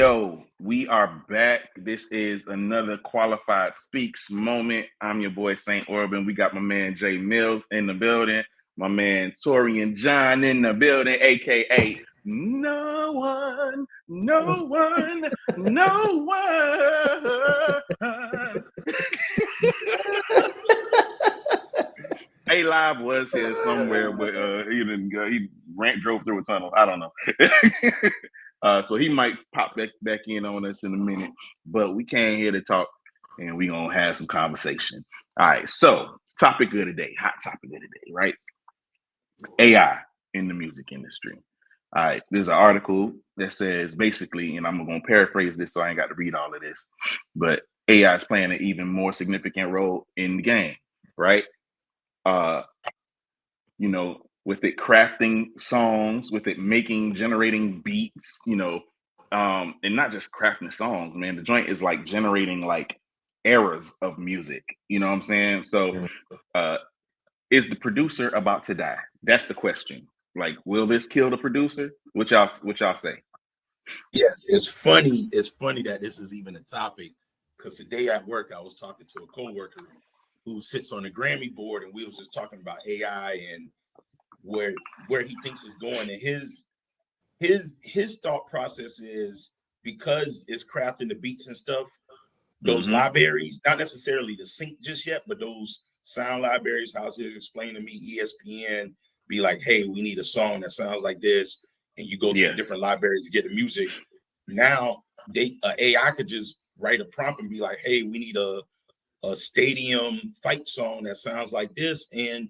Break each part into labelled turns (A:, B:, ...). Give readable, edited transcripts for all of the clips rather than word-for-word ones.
A: Yo, we are back. This is another Qualified Speaks moment. I'm your boy St. Orban. We got my man Jay Mills in the building, my man Torian John in the building, aka no one, no one, no one. A Live was here somewhere, but he didn't go. He drove through a tunnel. I don't know. So he might pop back in on us in a minute, but we came here to talk and we're going to have some conversation. All right. So topic of the day, hot topic of the day, right? AI in the music industry. All right. There's an article that says basically, and I'm going to paraphrase this so I ain't got to read all of this, but AI is playing an even more significant role in the game, right? With it crafting songs, with it generating beats, and not just crafting songs, man. The joint is like generating like eras of music. You know what I'm saying? So, is the producer about to die? That's the question. Like, will this kill the producer? What y'all say?
B: Yes, it's funny. It's funny that this is even a topic because today at work I was talking to a coworker who sits on the Grammy board, and we was just talking about AI and where he thinks it's going. And his thought process is because it's crafting the beats and stuff, those libraries, not necessarily the sync just yet, but those sound libraries, how he explained to me, ESPN be like, hey, we need a song that sounds like this, and you go to the different libraries to get the music. Now AI could just write a prompt and be like, hey, we need a stadium fight song that sounds like this, and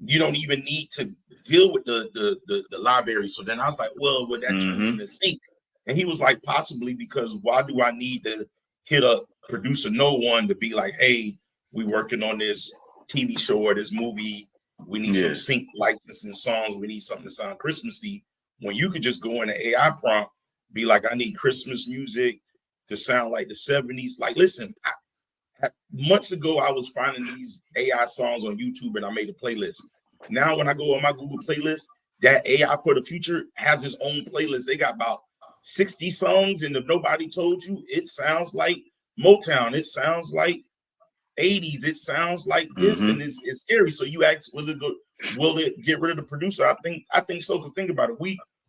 B: you don't even need to deal with the library. So then I was like, well, would that turn into sync? And he was like, possibly, because why do I need to hit a producer no one to be like, hey, we working on this TV show or this movie, we need some sync licensing songs, we need something to sound Christmassy, when you could just go in the AI prompt, be like, I need Christmas music to sound like the 70s. Like, listen, months ago, I was finding these AI songs on YouTube and I made a playlist. Now, when I go on my Google playlist, that AI for the Future has its own playlist. They got about 60 songs, and if nobody told you, it sounds like Motown. It sounds like 80s. It sounds like this, and it's scary. So you ask, will it get rid of the producer? I think so. Because think about it,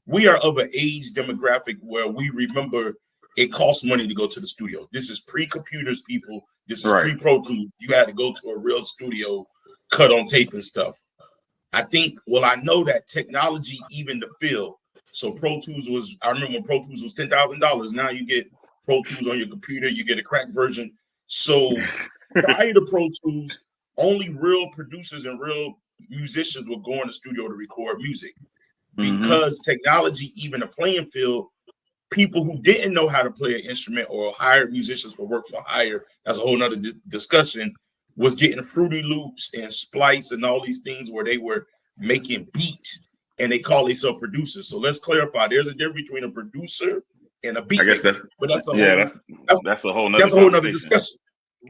B: we are of an age demographic where we remember it costs money to go to the studio. This is pre-computers, people. This is pre-Pro Tools. You had to go to a real studio, cut on tape and stuff. I know that technology, even the field. So Pro Tools I remember when Pro Tools was $10,000. Now you get Pro Tools on your computer, you get a cracked version. So prior to Pro Tools, only real producers and real musicians would go in the studio to record music. Because technology, even a playing field, people who didn't know how to play an instrument or hired musicians for work for hire, that's a whole nother discussion, was getting Fruity Loops and Splice and all these things where they were making beats and they call themselves producers. So let's clarify, there's a difference between a producer and a beat maker. But that's a whole nother discussion.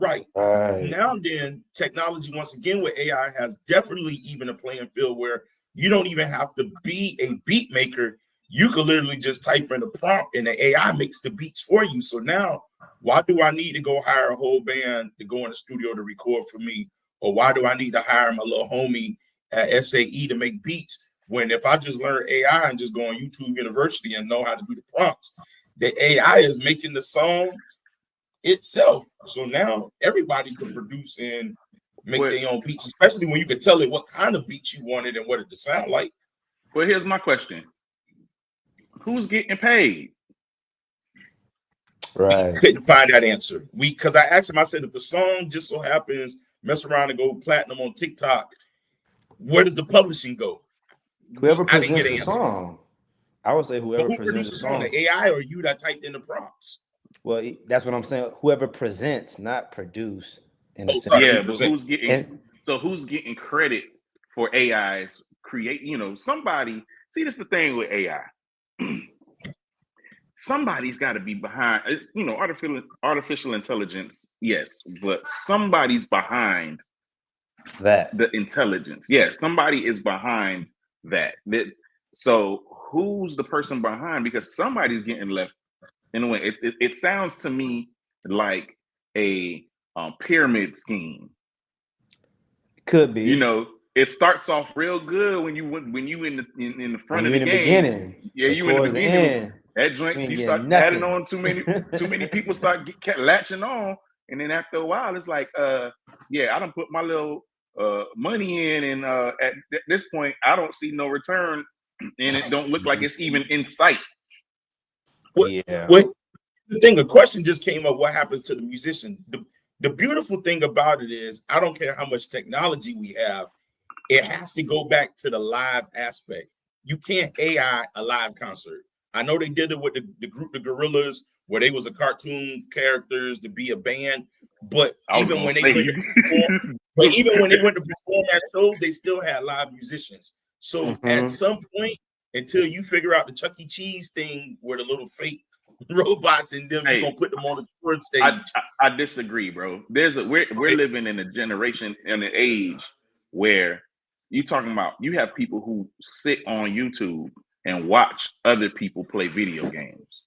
B: Right. Now then, technology, once again, with AI has definitely even a playing field where you don't even have to be a beat maker. You could literally just type in a prompt and the AI makes the beats for you. So now, why do I need to go hire a whole band to go in the studio to record for me? Or why do I need to hire my little homie at SAE to make beats? When if I just learn AI and just go on YouTube University and know how to do the prompts, the AI is making the song itself. So now everybody can produce and make their own beats, especially when you can tell it what kind of beats you wanted and what it to sound like.
A: Well, here's my question. Who's getting paid?
B: Right. Couldn't find that answer. Because I asked him, I said, if the song just so happens mess around and go platinum on TikTok, where does the publishing go?
C: Whoever presents the song. I would say whoever presents the song.
B: The AI or you that typed in the prompts?
C: Well, that's what I'm saying. Whoever presents, not produce.
A: But who's getting credit for AI's create? Somebody. See, this is the thing with AI. Somebody's got to be behind. It's artificial intelligence, yes, but somebody's behind
C: that.
A: The intelligence, yes, somebody is behind that. So who's the person behind? Because somebody's getting left In a way, it sounds to me like a pyramid scheme.
C: Could be.
A: You know, it starts off real good when you in the front
C: When
A: of
C: you're
A: the
C: in the
A: game.
C: beginning,
A: Yeah,
C: but
A: you in the
C: towards the
A: beginning.
C: end,
A: That
C: you
A: joints
C: ain't
A: you start
C: getting
A: adding
C: nothing.
A: on too many people start latching on, and then after a while, it's like, yeah, I done put my little money in, and at this point, I don't see no return, and it don't look like it's even in sight.
B: What the thing? A question just came up. What happens to the musician? The beautiful thing about it is, I don't care how much technology we have, it has to go back to the live aspect. You can't AI a live concert. I know they did it with the group, the Gorillas, where they was a cartoon characters to be a band, but
A: I was
B: even
A: gonna
B: when they
A: say,
B: went to perform, but even when they went to perform at shows, they still had live musicians. So at some point, until you figure out the Chuck E. Cheese thing where the little fake robots and them, you're gonna put them on the third stage.
A: I disagree, bro. We're living in a generation and an age where you talking about, you have people who sit on YouTube and watch other people play video games,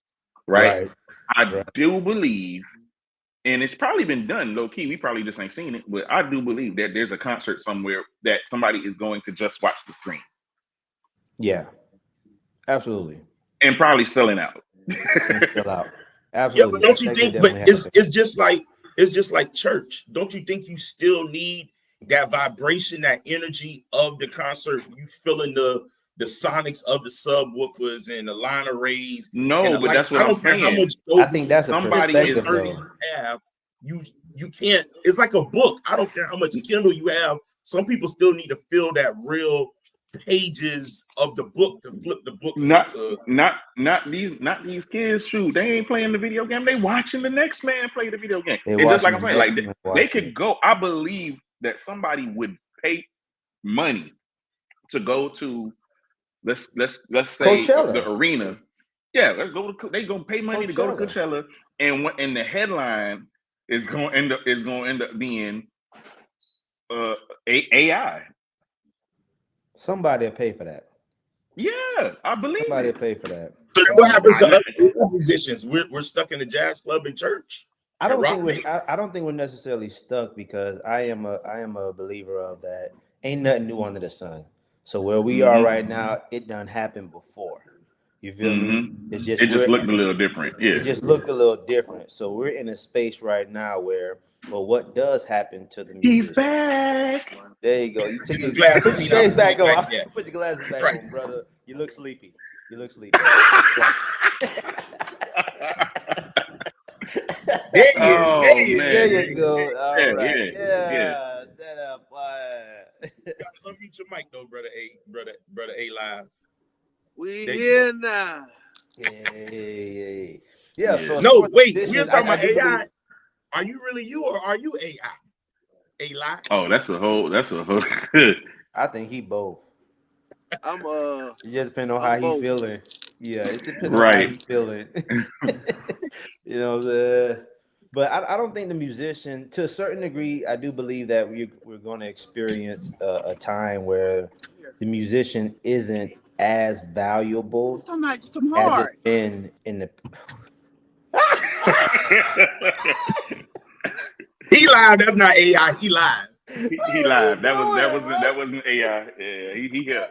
A: right? I do believe, and it's probably been done low key, we probably just ain't seen it, but I do believe that there's a concert somewhere that somebody is going to just watch the screen.
C: Yeah, absolutely.
A: And probably selling out.
C: Sell out.
B: Yeah,
C: Absolutely.
B: but don't you think? But it's just like church. Don't you think you still need that vibration, that energy of the concert? You feeling the sonics of the subwoofers and the line arrays and
A: No,
B: the
A: but
B: lights.
A: that's what
B: I
A: I'm
B: don't care how
A: saying.
B: much
C: I think that's a
A: somebody
C: perspective, though.
B: you have. You can't. It's like a book. I don't care how much Kindle you have. Some people still need to feel that real pages of the book to flip the book.
A: Not these kids. Shoot, they ain't playing the video game. They watching the next man play the video game. It's just like I'm saying, like they could go. I believe that somebody would pay money to go to let's say
C: Coachella.
A: the arena. Yeah, let's go to. They gonna pay money to go to Coachella, and the headline is gonna end up being AI.
C: Somebody will pay for that.
A: Yeah, I believe
C: somebody
A: it.
C: will pay for that.
B: So what happens to other musicians? We're stuck in the jazz club and church.
C: I don't think we're necessarily stuck, because I am a believer of that. Ain't nothing new under the sun. So where we are right now, it done happened before. You feel me?
A: It just looked a little different. Yeah.
C: It just looked a little different. So we're in a space right now where, well, what does happen to the musician?
A: He's back.
C: There you go. You take your
B: glasses.
C: Put your shades back on. Put your glasses back on, brother. You look sleepy.
B: There you
C: Man. There you go. All right. Yeah. That up.
B: You got to unmute your mic though, brother A live.
D: We here now.
C: Yeah. So
B: no, wait. We was talking about AI. Are you really you, or are you AI? A lie?
A: Oh, that's a whole.
C: I think he both.
D: I'm
C: It just depends on how he feeling. Yeah, it depends
A: on
C: how he feeling. You know, but I don't think the musician, to a certain degree, I do believe that we're going to experience a time where the musician isn't as valuable as it's been in the.
B: He live. That's not AI. He live.
A: He live. That wasn't AI. Yeah, he here.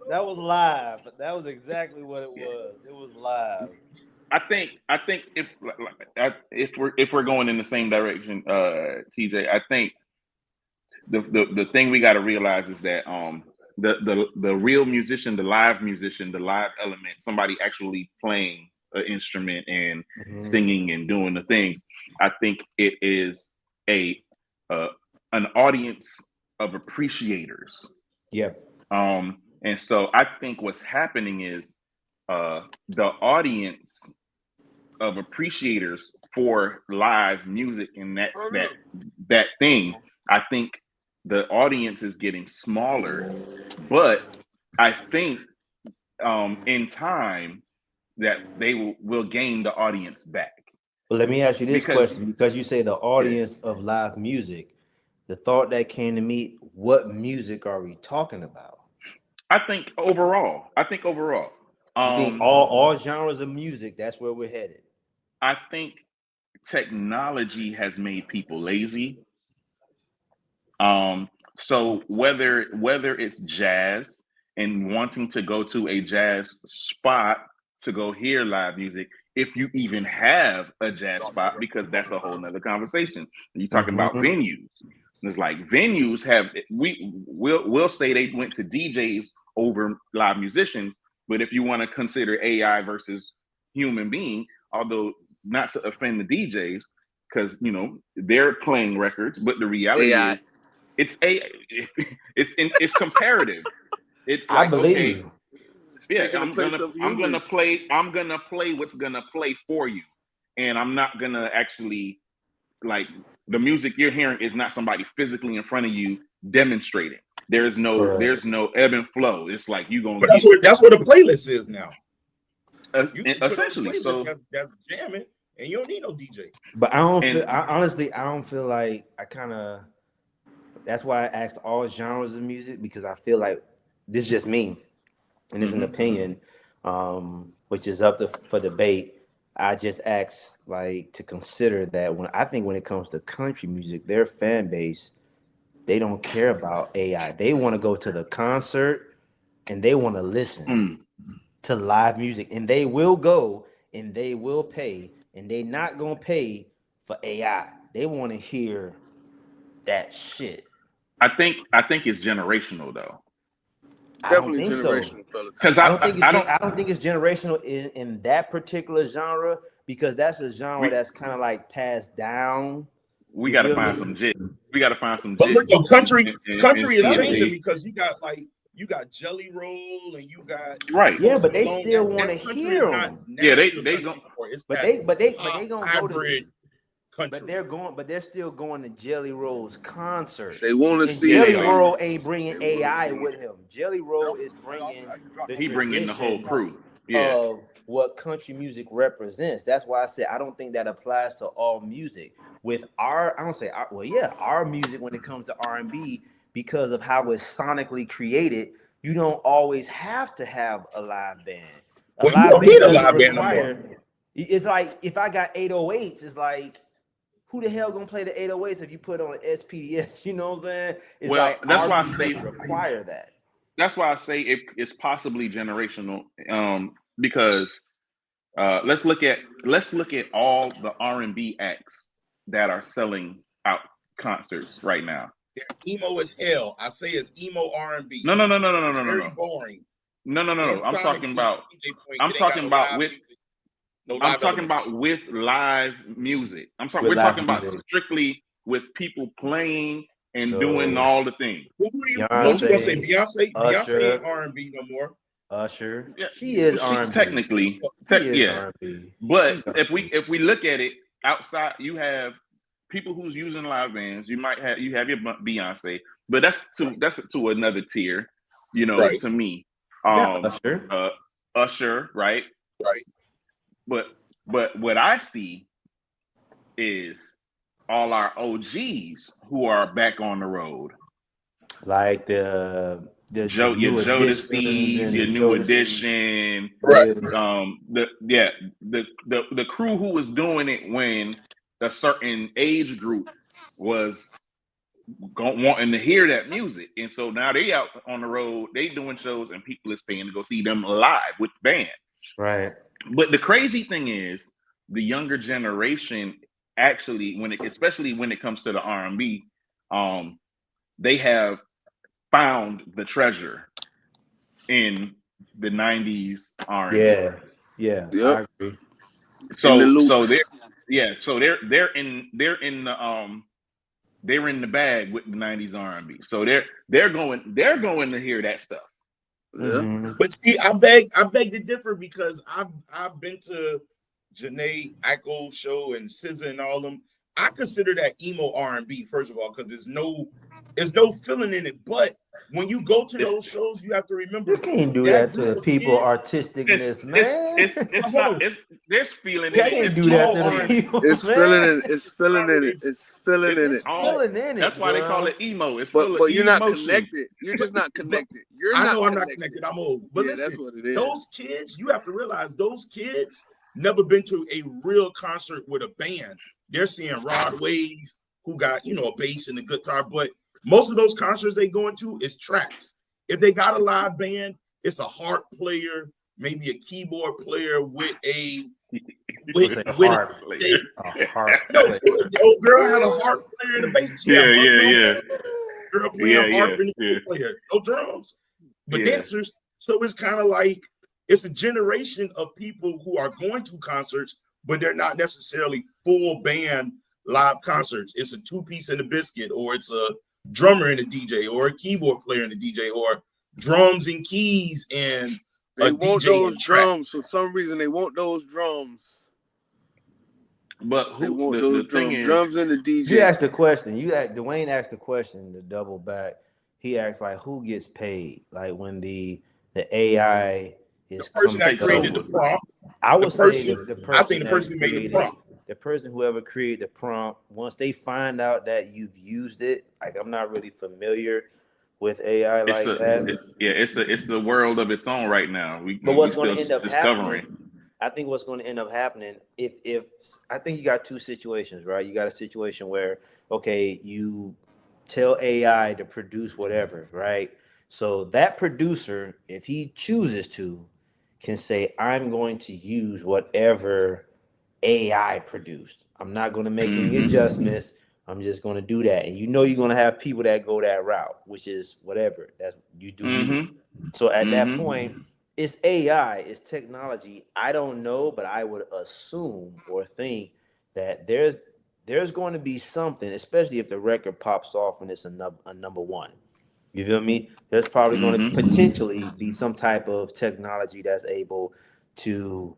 C: That was live. That was exactly what it was. It was live.
A: I think if we're going in the same direction, TJ, I think the thing we got to realize is that the real musician, the live musician, the live element, somebody actually playing an instrument and singing and doing the thing, I think it is an audience of appreciators.
C: Yep.
A: And so I think what's happening is the audience of appreciators for live music and that thing, I think the audience is getting smaller, but I think in time that they will gain the audience back.
C: Well, let me ask you this question, because you say the audience of live music. The thought that came to me: what music are we talking about?
A: I think overall.
C: You think all genres of music, that's where we're headed?
A: I think technology has made people lazy. So whether it's jazz and wanting to go to a jazz spot to go hear live music, if you even have a jazz spot, because that's a whole nother conversation. You're talking about venues. And it's like venues have we'll say they went to DJs over live musicians, but if you want to consider AI versus human being, although not to offend the DJs, because they're playing records, but the reality
D: AI.
A: is it's it's comparative. It's
C: I
A: like,
C: believe
A: okay,
C: you.
D: It's
A: yeah,
D: taking the place of
A: I'm gonna
D: humans.
A: play what's gonna play for you, and I'm not gonna actually, like, the music you're hearing is not somebody physically in front of you demonstrating. There's no ebb and flow. It's like you gonna
B: But
A: get
B: that's what a playlist is now. You can put on a
A: essentially.
B: playlist
A: So
B: that's jamming, and you don't need no DJ.
C: But I don't
A: and
C: feel. Honestly, I don't feel like I kind of. That's why I asked all genres of music, because I feel like this is just me, and it's an opinion, which is up for debate. I just asked like to consider that when it comes to country music, their fan base, they don't care about AI. They want to go to the concert and they want to listen to live music, and they will go and they will pay, and they not gonna pay for AI. They want to hear that shit.
A: I think it's generational though,
C: I don't
D: Definitely
C: think so.
D: generational, fellas.
A: because
C: I don't think it's
A: I don't
C: I don't think it's generational in that particular genre, because that's a genre
A: we
C: that's kind of like passed down.
A: we
C: You
A: got to
C: feel
A: find
C: me?
A: some jit. We got to find some
B: But
A: jit
B: look, though, country
A: and
B: country
A: see
B: is
A: if
B: changing
A: they
B: because you got Jelly Roll and you got
A: right.
C: Yeah,
B: Post
C: but they
B: Malone.
C: still want to
B: That country is
C: hear
B: not
C: them.
A: Yeah,
B: Nashville
A: they
B: country
A: go.
B: anymore. It's
C: But
B: that
C: they gonna go to.
B: hybrid
C: But
B: country.
C: they're still going to Jelly Roll's concert.
D: They want to
C: And
D: see
A: Yeah,
C: Jelly
A: they
D: it.
A: are.
C: Roll ain't bringing AI with him. Jelly Roll is bringing the
A: He bringing the whole
C: tradition
A: crew. Yeah,
C: of what country music represents. That's why I said I don't think that applies to all music. With I don't say our music, when it comes to R&B, because of how it's sonically created, you don't always have to have a live band. A
B: Well, you
C: live
B: don't need
C: band
B: a
C: doesn't
B: live band no more.
C: require. It's like if I got 808s, it's like, who the hell gonna play the 808s if you put on an SPDS? You know what I'm saying? It's
A: well,
C: like
A: that's
C: our
A: why I
C: music
A: say
C: doesn't require that.
A: it's possibly generational. Because let's look at all the R&B acts that are selling out concerts right now.
B: They're emo as hell. I say it's emo R&B.
A: No, no, no, no, no, no,
B: It's
A: no, no,
B: very
A: no,
B: boring.
A: no, no, no,
B: And
A: no. I'm talking
B: sonically,
A: about.
B: to DJ point,
A: I'm
B: it ain't got
A: talking
B: no
A: about
B: live
A: with.
B: music, no
A: I'm
B: live
A: talking
B: elements.
A: about with live music. I'm sorry,
C: With
A: we're talking
C: live
A: about
C: music.
A: strictly with people playing and doing
C: So
A: all the things.
B: Well, what you gonna say?
C: Beyonce,
B: Beyonce ain't
C: Usher,
B: R&B no more.
C: Usher.
A: Yeah,
C: She is
A: she
C: R&B.
A: technically,
C: She is
A: yeah.
C: R&B.
A: But
C: She's
A: if
C: R&B.
A: we look at it outside, you have people who's using live bands. You have your Beyonce, but that's to another tier.
B: Right,
A: To me,
C: You got Usher.
A: uh, Usher, right?
B: right.
A: But what I see is all our OGs who are back on the road.
C: Like the
A: Your
C: new additions
A: Jodeci's,
C: and
A: your
C: the
A: New
C: Jodeci.
A: Edition,
B: Right.
A: the crew who was doing it when a certain age group was wanting to hear that music, and so now they out on the road, they doing shows, and people is paying to go see them live with the band.
C: Right.
A: But the crazy thing is, the younger generation actually, especially when it comes to the R&B, they have found the treasure in the 90s R&B.
C: Yeah. Yeah.
D: Yep.
C: I agree.
D: In the
A: So
D: loops.
A: they're in the bag with the 90s R&B. So they're going to hear that stuff.
D: Yeah.
C: Mm-hmm.
B: But see, I beg to differ because I've been to Janae Eichel's show and SZA and all them. I consider that emo R&B, first of all, because There's no feeling in it. But when you go to those shows, you have to remember
C: You can't do
B: that
C: that to
B: group of
C: people
B: kids.
C: artisticness, man.
A: It's not. There's feeling in
C: You
B: That
A: it.
C: can't
B: is
C: do that to
B: all
C: the
B: R&B.
C: people,
D: It's
C: man.
D: feeling it. It's feeling in it. It's feeling in
C: It's
D: it.
C: feeling in it.
A: That's why they call
C: bro.
A: it emo. It's
D: But
A: full of
D: you're not
A: emotion.
D: connected. You're just not connected. You're
B: I
D: not
B: know I'm not
D: connected.
B: connected. I'm old. But
D: Yeah,
B: listen,
D: that's what it is.
B: those kids, you have to realize those kids never been to a real concert with a band. They're seeing Rod Wave, who got, a bass and a guitar, but most of those concerts they going to is tracks. If they got a live band, it's a harp player, maybe a keyboard player with a
C: harp.
B: No, the old girl had a harp player and a bass.
A: Yeah.
B: Girl playing harp and a
A: Yeah.
B: player, no drums, but
A: Yeah.
B: dancers. So it's kind of like it's a generation of people who are going to concerts, but they're not necessarily full band live concerts. It's a two-piece and a biscuit, or it's a drummer and a DJ, or a keyboard player and a DJ, or drums and keys and
D: They
B: a
D: want
B: DJ
D: those
B: and tracks.
D: drums for some reason. They want those drums.
A: But
D: They want
A: the
D: those
A: thing is,
D: drums and the DJ.
C: You asked the question. Dwayne asked the question to double back. He asked like, who gets paid? Like when the AI is
B: The person that
A: takes
B: created
A: over.
B: the prompt.
C: I would say
B: person-
C: the person
B: I think the
C: that
B: person who made the
C: created-
B: prompt.
C: The person whoever created the prompt, once they find out that you've used it, like I'm not really familiar with AI like that.
A: it's a world of its own right now.
C: But what's
A: we
C: going to
A: still
C: end up
A: discovering.
C: happening? I think what's going to end up happening if I think you got two situations, right? You got a situation where okay, you tell AI to produce whatever, right? So that producer, if he chooses to, can say, "I'm going to use whatever AI produced. I'm not going to make any adjustments. I'm just going to do that." And you're going to have people that go that route, which is whatever. That's you do. You. So at that point, it's AI, it's technology. I don't know, but I would assume or think that there's going to be something, especially if the record pops off and it's a number one. You feel me? There's probably going to potentially be some type of technology that's able to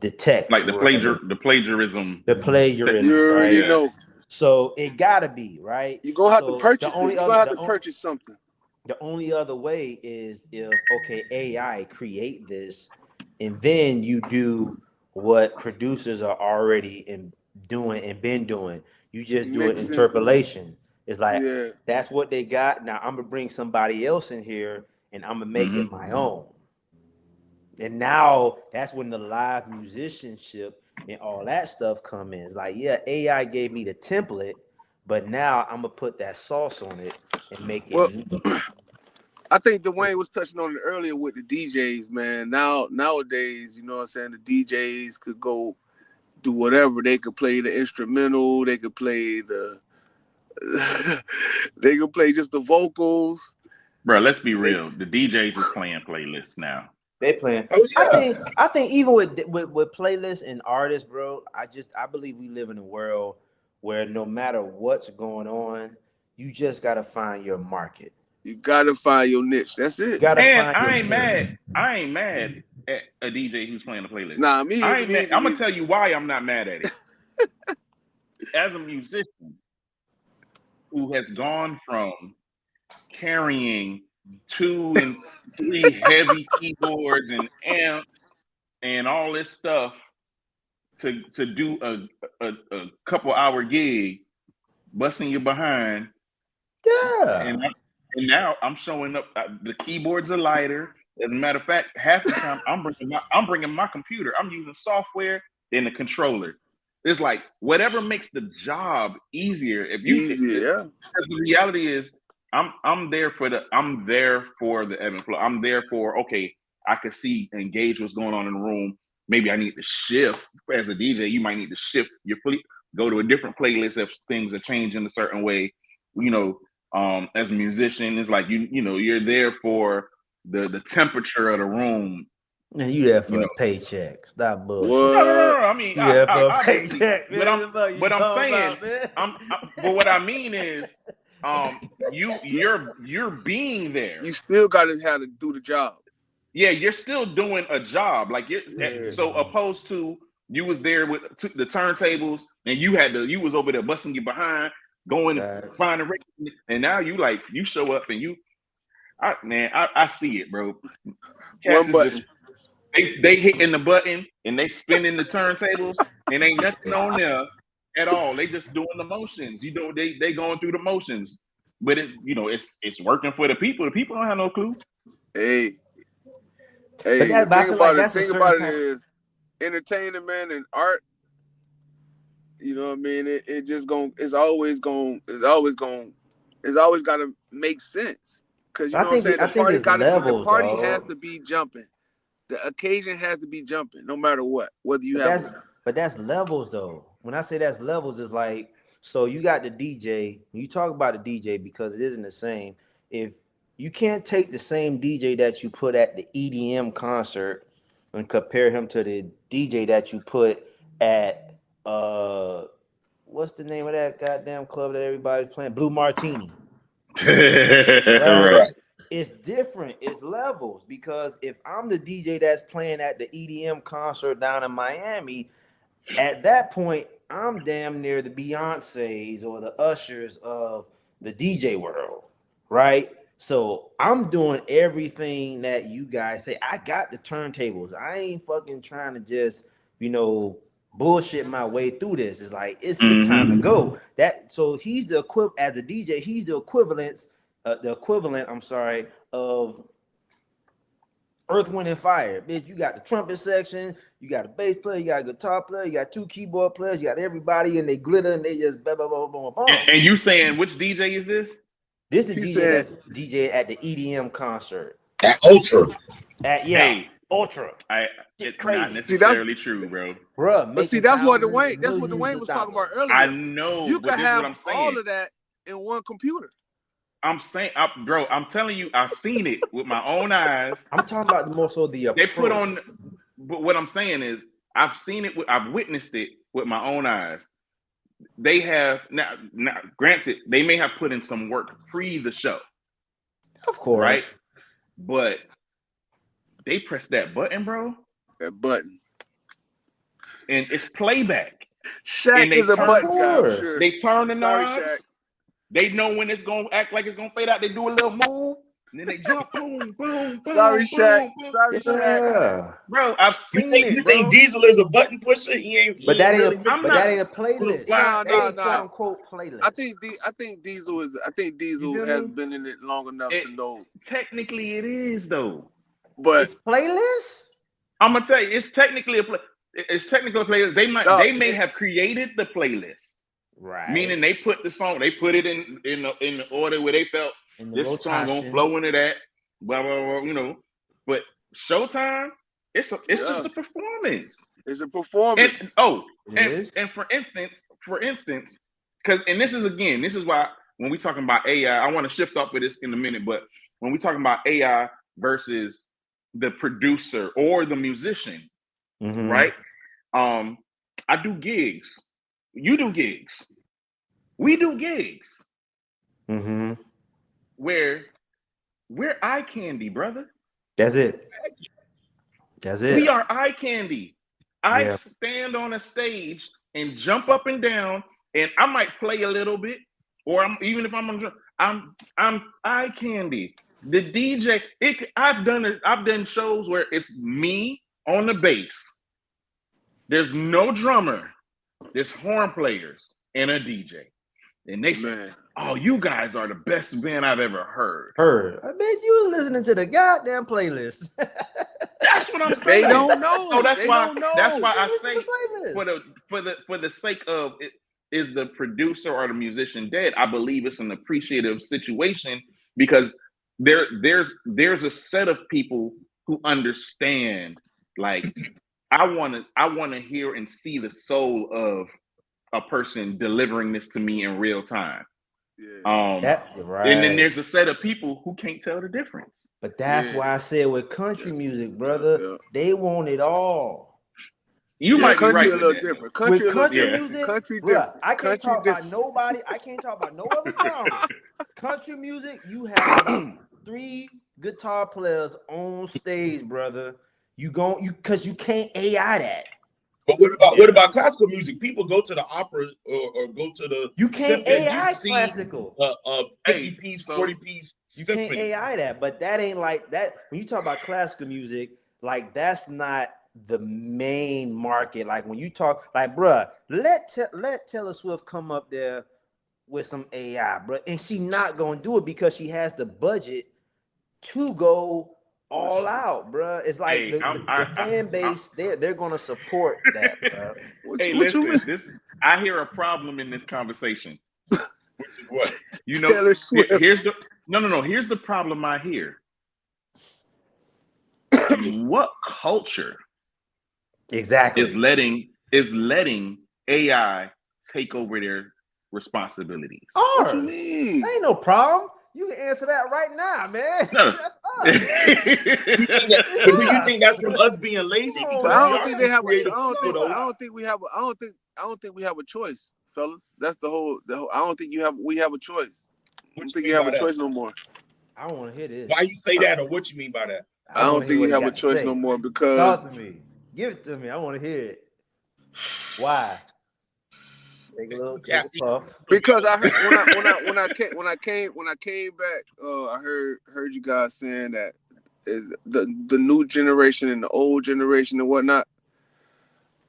C: detect
A: Like the plagiarism.
C: The plagiarism,
D: You already
C: right?
D: know.
C: So it gotta be, right?
D: You're gonna have to purchase it. You're gonna have to purchase something.
C: The only other way is if AI create this, and then you do what producers are already doing and been doing. You just do an interpolation. It's like that's what they got. Now I'm gonna bring somebody else in here and I'm gonna make it my own. And now that's when the live musicianship and all that stuff come in. It's like, yeah, AI gave me the template, but now I'm gonna put that sauce on it and make it.
D: Well, I think Dwayne was touching on it earlier with the DJs, man. Nowadays, you know what I'm saying, the DJs could go do whatever. They could play the instrumental, they could play they could play just the vocals.
A: Bro, let's be real. The DJs is playing playlists now.
C: They playing.
B: Oh, yeah.
C: I think even with playlists and artists, bro, I believe we live in a world where no matter what's going on, you just gotta find your market.
D: You gotta find your niche. That's it.
A: I ain't mad at a DJ who's playing a playlist.
D: Nah, me
A: I'm gonna tell you why I'm not mad at it. As a musician who has gone from carrying 2 and 3 heavy keyboards and amps and all this stuff to do a couple hour gig, busting your behind.
C: Yeah.
A: And now I'm showing up. The keyboards are lighter. As a matter of fact, half the time I'm bringing my computer. I'm using software and the controller. It's like whatever makes the job easier. Because the reality is, I'm there for the ebb and flow. I'm there for I could see engage what's going on in the room. Maybe I need to shift. As a DJ, you might need to shift your fleet, go to a different playlist if things are changing a certain way. As a musician, it's like you're there for the temperature of the room.
C: And you there for a paycheck. Stop bullshit.
A: No. I mean,
C: yeah, for a paycheck.
A: But I'm saying, but what I mean is, you're being there.
D: You still got to have to do the job.
A: Yeah, you're still doing a job. Like so opposed to you was there with the turntables and you was over there busting you behind. go and find a record, and now you show up and I see it, bro. Cats
D: One
A: is
D: button.
A: just they hitting the button and they spinning the turntables and ain't nothing on there at all. They just doing the motions. They going through the motions. But it's working for the people. The people don't have no clue.
D: Hey,
C: but
D: the
C: I
D: thing
C: feel like
D: about it,
C: that's a
D: thing
C: certain
D: about it
C: type.
D: is entertainment, man, and art. You know what I mean? It just it's always got to make sense. Cause you know what I'm saying?
C: I think it's
D: The
C: levels,
D: party has
C: dog.
D: to be jumping. The occasion has to be jumping, no matter what. Whether you
C: But that's levels though. When I say that's levels, it's like, so you got the DJ. You talk about the DJ because it isn't the same. If you can't take the same DJ that you put at the EDM concert and compare him to the DJ that you put at what's the name of that goddamn club that everybody's playing? Blue Martini.
A: Right.
C: It's different. It's levels, because if I'm the DJ that's playing at the EDM concert down in Miami, at that point, I'm damn near the Beyoncés or the Ushers of the DJ world, right? So I'm doing everything that you guys say. I got the turntables. I ain't fucking trying to just, bullshit my way through this. It's like it's time to go. So he's the as a DJ. He's the equivalent. I'm sorry, of Earth, Wind, and Fire. Bitch, you got the trumpet section, you got a bass player, you got a guitar player, you got 2 keyboard players, you got everybody, and they glitter and they just blah, blah, blah, blah, blah.
A: And you saying which DJ is this?
C: This is DJ that's DJ at the EDM concert.
B: At Ultra.
C: Ultra.
A: It's
C: crazy.
A: not necessarily true, bro.
C: Bruh,
D: but see, that's what Dwayne was talking about earlier.
A: I know,
D: you
A: but
D: can
A: this
D: have
A: is what I'm saying.
D: all of that in one computer.
A: I'm saying, bro, I'm telling you, I've seen it with my own eyes.
C: I'm talking about more so the approach.
A: They put on, but what I'm saying is, I've seen it, I've witnessed it with my own eyes. They have now, granted, they may have put in some work pre the show,
C: of course,
A: right? But they press that button, bro.
D: That button,
A: and it's playback.
D: Shaq is a button guy, I'm sure.
A: They turn the knobs.
D: Shaq.
A: They know when it's gonna act like it's gonna fade out. They do a little move, and then they jump, boom, boom, boom.
D: Sorry, Shaq.
A: Boom.
D: Sorry, Shaq.
A: Bro, I've seen it.
B: You think Diesel is a button pusher?
C: That ain't a playlist.
D: No.
C: Quote unquote playlist.
D: I think Diesel has been in it long enough to know.
A: Technically, it is though.
D: But
C: it's playlist.
A: I'm gonna tell you, it's technically a playlist. They may have created the playlist.
C: Right.
A: Meaning they put the song, they put it in the order where they felt this song gonna flow into that, blah blah blah, But Showtime, it's just a performance.
D: It's a performance.
A: And for instance, because this is why when we talking about AI, I want to shift up with this in a minute, but when we talking about AI versus the producer or the musician, right? I do gigs. You do gigs. We do gigs. Where we're eye candy, brother.
C: That's it.
A: We are eye candy. I stand on a stage and jump up and down, and I might play a little bit, or even if I'm eye candy. The DJ, I've done shows where it's me on the bass. There's no drummer. There's horn players and a DJ. And they say, "Oh, you guys are the best band I've ever heard."
C: I bet you was listening to the goddamn playlist.
A: That's what I'm saying.
D: They don't know.
A: So that's why I say for the sake of it, is the producer or the musician dead? I believe it's an appreciative situation because there's a set of people who understand, like, I want to hear and see the soul of a person delivering this to me in real time. And then there's a set of people who can't tell the difference.
C: But that's why I said with country music, brother, they want it all.
A: You might be right.
D: A little different. Country music,
C: I can't talk about nobody. I can't talk about no other genre. Country music, you have about 3 guitar players on stage, brother. Because you can't AI that.
B: But what about classical music? People go to the opera or go to the
C: You can't
B: symphony. You
C: AI
B: can see
C: classical.
B: a 50-piece, 40-piece
C: You
B: symphony.
C: can't AI that, but that ain't like that. When you talk about classical music, like that's not the main market. Like when you talk, like, bruh, let Taylor Swift come up there with some AI, bruh, and she not gonna do it because she has the budget to go all out, bruh. It's like
A: Hey,
C: the fan base, they're gonna support that, bruh.
A: Hey,
D: what you
A: listen,
D: mean?
A: I hear a problem in this conversation.
B: Which is what?
A: You know,
D: Taylor Swift.
A: here's the problem I hear. What culture
C: Exactly.
A: is letting AI take over their responsibilities?
D: What you
C: Ours.
D: mean?
C: Ain't no problem. You can answer that right now, man.
A: No.
C: That's us.
B: But do you think that's from us being lazy?
C: Oh,
B: Because
D: I
B: we
D: don't
B: are
D: think
B: some
D: they have. I
B: creative
D: don't
B: people, though.
D: think we have. I don't think we have a choice, fellas. That's the whole. I don't think we have a choice. I don't think you have a choice no more.
C: I don't want to hear this.
B: Why you say that, or what you mean by that?
D: I don't think you have a choice no more because.
C: Talk to me. Give it to me. I want to hear it. Why? Take a little puff.
D: Because I heard when I came back, I heard you guys saying that is the new generation and the old generation and whatnot.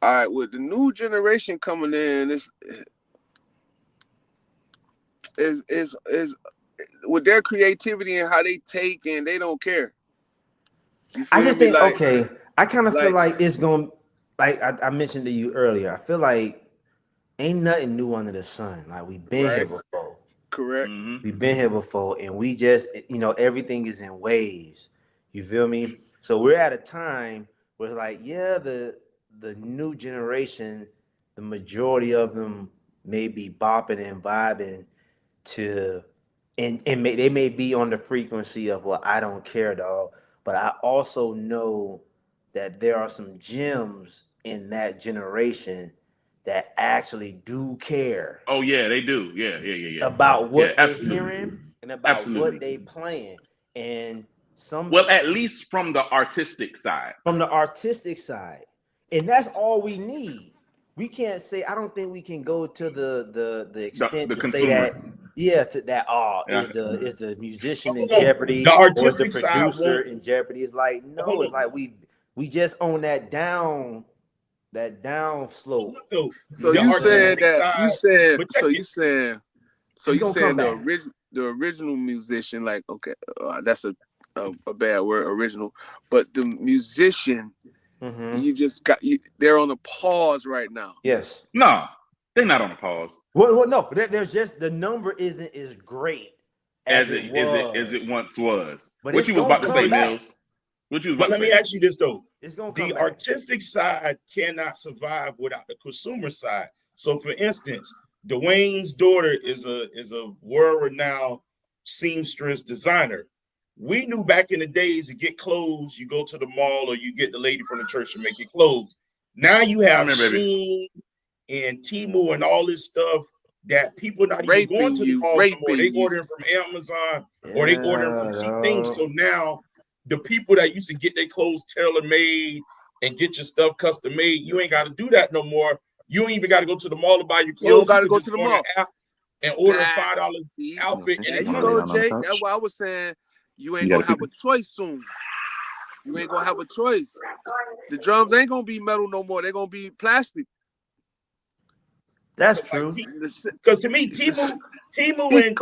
D: All right, with the new generation coming in, this is with their creativity and how they take and they don't care.
C: I just think I kind of feel like it's going, like I mentioned to you earlier. I feel like ain't nothing new under the sun. Like we've been here before.
D: Correct.
A: Mm-hmm.
C: We've been here before, and we just, everything is in waves. You feel me? So we're at a time where it's like, yeah, the new generation, the majority of them may be bopping and vibing to, and they may be on the frequency of, well, I don't care, dog. But I also know that there are some gems in that generation that actually do care.
A: Oh yeah, they do. Yeah.
C: About what they're
A: absolutely.
C: hearing and about what they playing. And
A: at least from the artistic side.
C: From the artistic side. And that's all we need. We can't say, I don't think we can go to the extent
A: the
C: to
A: consumer.
C: say that, is the musician in jeopardy,
B: the
C: or is
B: artistic
C: the
B: side
C: producer in jeopardy? It's like, no, it's like we just on that down slope.
D: So you said the original musician, like, okay, that's a bad word, original, but the musician, you just they're on a pause right now.
C: Yes.
A: No, they're not on a pause.
C: Well, no, there's just the number isn't as great as it
A: once was.
C: But
A: what you was about to say,
C: back.
A: Mills? What you was about
B: But let me ask you this though:
C: it's gonna come
B: the
C: back.
B: artistic side cannot survive without the consumer side. So, for instance, Dwayne's daughter is a world-renowned seamstress designer. We knew back in the days to get clothes, you go to the mall or you get the lady from the church to make your clothes. Now you have Shein and Temu and all this stuff that people not even going to the malls anymore. They ordering from Amazon or they ordering from cheap things. So now the people that used to get their clothes tailor-made and get your stuff custom-made, you ain't got to do that no more. You ain't even got to go to the mall to buy your clothes.
D: You don't got to go to the mall
B: and order a $5 outfit.
D: There you go, Jake. That's what I was saying. You ain't gonna have a choice soon. You ain't gonna have a choice. The drums ain't gonna be metal no more. They're gonna be plastic.
C: That's true.
B: Because to me, Temu and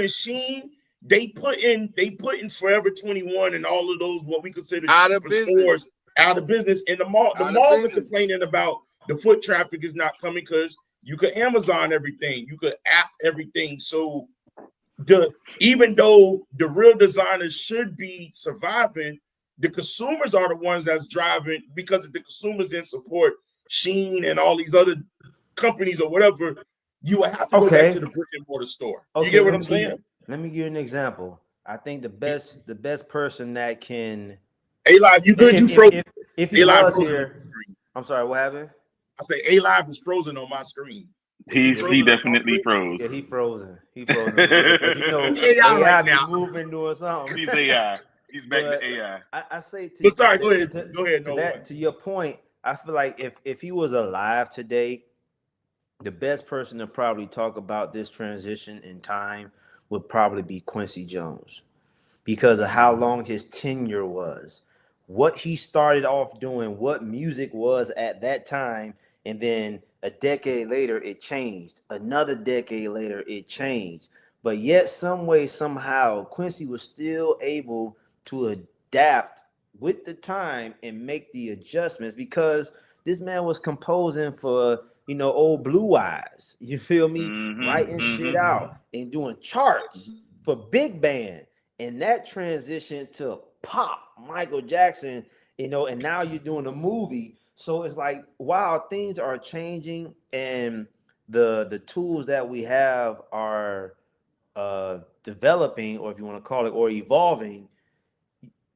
B: Shein, they put in Forever 21 and all of those what we consider cheaper stores out of business. And the malls are complaining about the foot traffic is not coming because you could Amazon everything, you could app everything. So even though the real designers should be surviving, the consumers are the ones that's driving because if the consumers didn't support Shein and all these other companies or whatever, you would have to go back to the brick and mortar store. You get what I'm saying?
C: Let me give you an example. I think the best person that can
B: A-Live, you good? You frozen.
C: If he was here, I'm sorry, what happened?
B: I say A-Live is frozen on my screen.
A: He definitely froze.
C: Yeah, he frozen. But you know,
B: AI right now.
C: Moving, doing something.
A: He's AI. He's back to AI.
C: I say to
B: but sorry, go ahead. Go ahead.
C: To your point, I feel like if he was alive today, the best person to probably talk about this transition in time would probably be Quincy Jones, because of how long his tenure was, what he started off doing, what music was at that time, and then a decade later it changed. Another decade later it changed. But yet, some way, somehow, Quincy was still able to adapt with the time and make the adjustments, because this man was composing for old Blue Eyes. You feel me? Writing shit out and doing charts for big band, and that transition to pop, Michael Jackson, and now you're doing a movie. So it's like, wow, things are changing, and the tools that we have are developing, or if you want to call it, or evolving.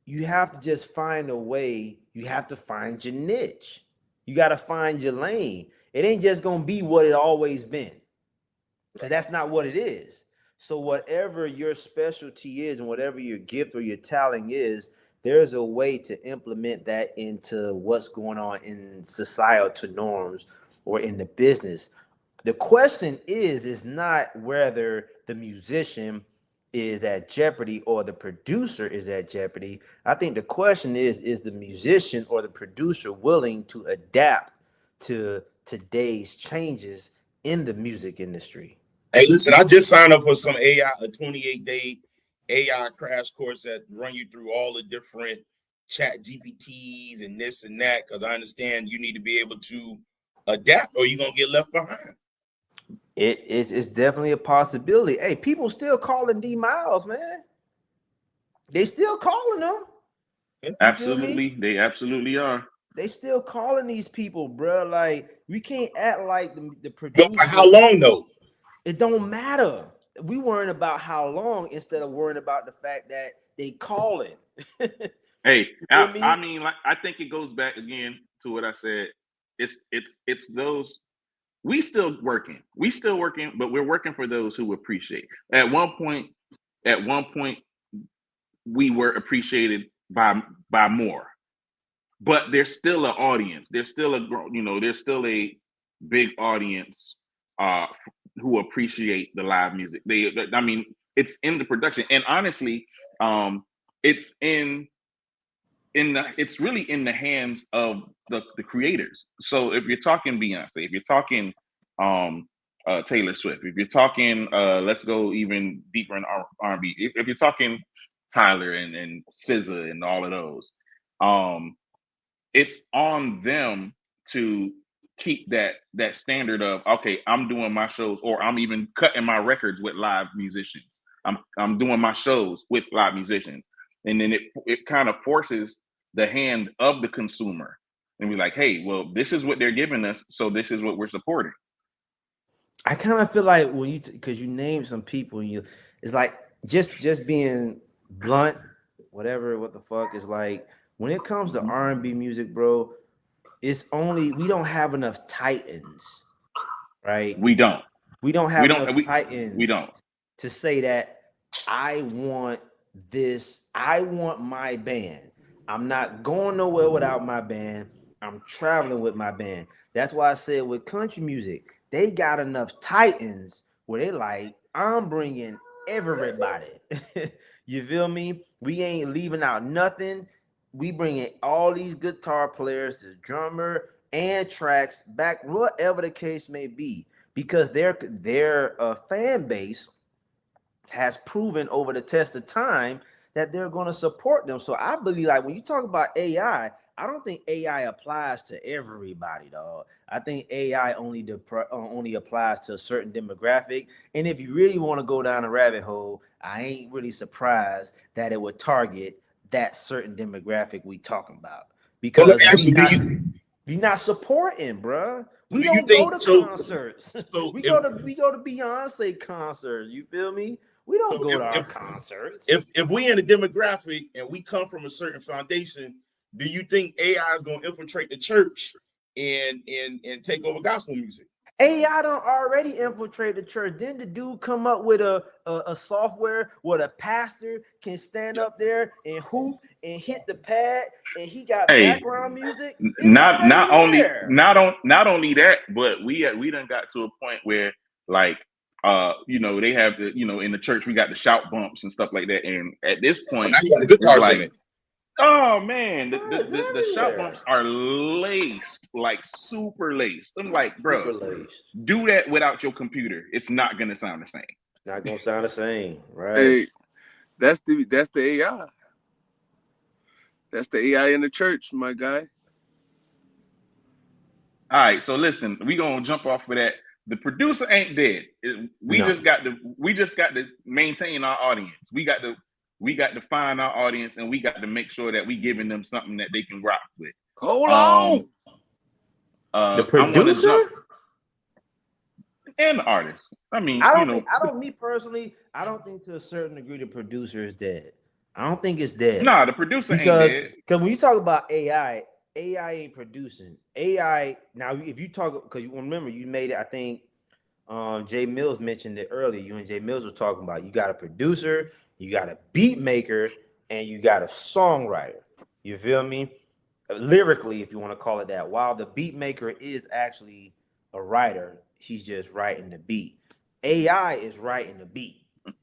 C: You have to just find a way. You have to find your niche. You got to find your lane. It ain't just gonna be what it always been, because that's not what it is. So whatever your specialty is and whatever your gift or your talent is, there's a way to implement that into what's going on in societal norms or in the business. The question is not whether the musician is at jeopardy or the producer is at jeopardy. I think the question is the musician or the producer willing to adapt to today's changes in the music industry?
B: Hey, listen, I just signed up for some AI, a 28-day AI crash course that run you through all the different chat GPTs and this and that, because I understand you need to be able to adapt or you're going to get left behind.
C: It's definitely a possibility. Hey, people still calling D Miles, man. They still calling them.
A: Absolutely, they absolutely are.
C: They still calling these people, bro. Like, we can't act like the
B: But
C: producer.
B: for how long though?
C: It don't matter. We worrying about how long instead of worrying about the fact that they calling.
A: Hey, I mean, like, I think it goes back again to what I said. It's those. We still working, but we're working for those who appreciate. At one point, we were appreciated by more, but there's still an audience. There's still there's still a big audience who appreciate the live music. I mean, it's in the production, and honestly, it's it's really in the hands of the creators. So if you're talking Beyonce, if you're talking Taylor Swift, if you're talking let's go even deeper in R&B, if you're talking Tyler and SZA and all of those, it's on them to keep that standard of, okay, I'm doing my shows, or I'm even cutting my records with live musicians. I'm doing my shows with live musicians, and then it kind of forces the hand of the consumer and be like, hey, well, this is what they're giving us, so this is what we're supporting.
C: I kind of feel like when because you name some people, and it's like just being blunt, what the fuck is like, when it comes to R&B music, bro, it's only, we don't have enough titans, right?
A: We don't
C: have enough titans.
A: We don't.
C: To say that I want this, I want my band. I'm not going nowhere without my band. I'm traveling with my band. That's why I said with country music, they got enough titans where they like, I'm bringing everybody. You feel me? We ain't leaving out nothing. We bringing all these guitar players, the drummer, and tracks back, whatever the case may be, because their fan base has proven over the test of time that they're going to support them. So I believe, like, when you talk about AI, I don't think AI applies to everybody, dog. I think AI only applies to a certain demographic. And if you really want to go down a rabbit hole, I ain't really surprised that it would target that certain demographic we talking about. Because we not supporting, bruh. We don't go to concerts. We go to Beyonce concerts. You feel me? We don't go to our concerts.
B: If we in a demographic and we come from a certain foundation, do you think AI is going to infiltrate the church and take over gospel music?
C: AI don't already infiltrate the church. Then the dude come up with a software where the pastor can stand up there and hoop and hit the pad, and he got
A: Hey,
C: background music. It's
A: not
C: already there.
A: not only that, but we done got to a point where like they have the in the church we got the shout bumps and stuff like that, and at this
B: Well,
A: point
B: now you got the
A: it's
B: guitars in
A: like,
B: it.
A: oh man,
C: Bro, it's
A: the shout
C: everywhere.
A: bumps are laced, like super laced. I'm like, bro,
C: Super laced.
A: do that without your computer. It's not gonna sound the same.
C: Not gonna sound the same, right?
D: Hey, that's the AI. That's the AI in the church, my guy.
A: All right, so listen, we gonna jump off of that. The producer ain't dead. We just got to maintain our audience. We got to find our audience, and we got to make sure that we giving them something that they can rock with.
D: Hold on.
C: The producer
A: and the artist. I mean,
C: me personally, I don't think to a certain degree the producer is dead. I don't think it's dead.
A: Nah, the producer ain't dead.
C: Because when you talk about AI ain't producing. AI now, if you talk, because you remember you made it, I think Jay Mills mentioned it earlier. You and Jay Mills were talking about you got a producer, you got a beat maker, and you got a songwriter. You feel me? Lyrically, if you want to call it that. While the beat maker is actually a writer, he's just writing the beat. AI is writing the beat.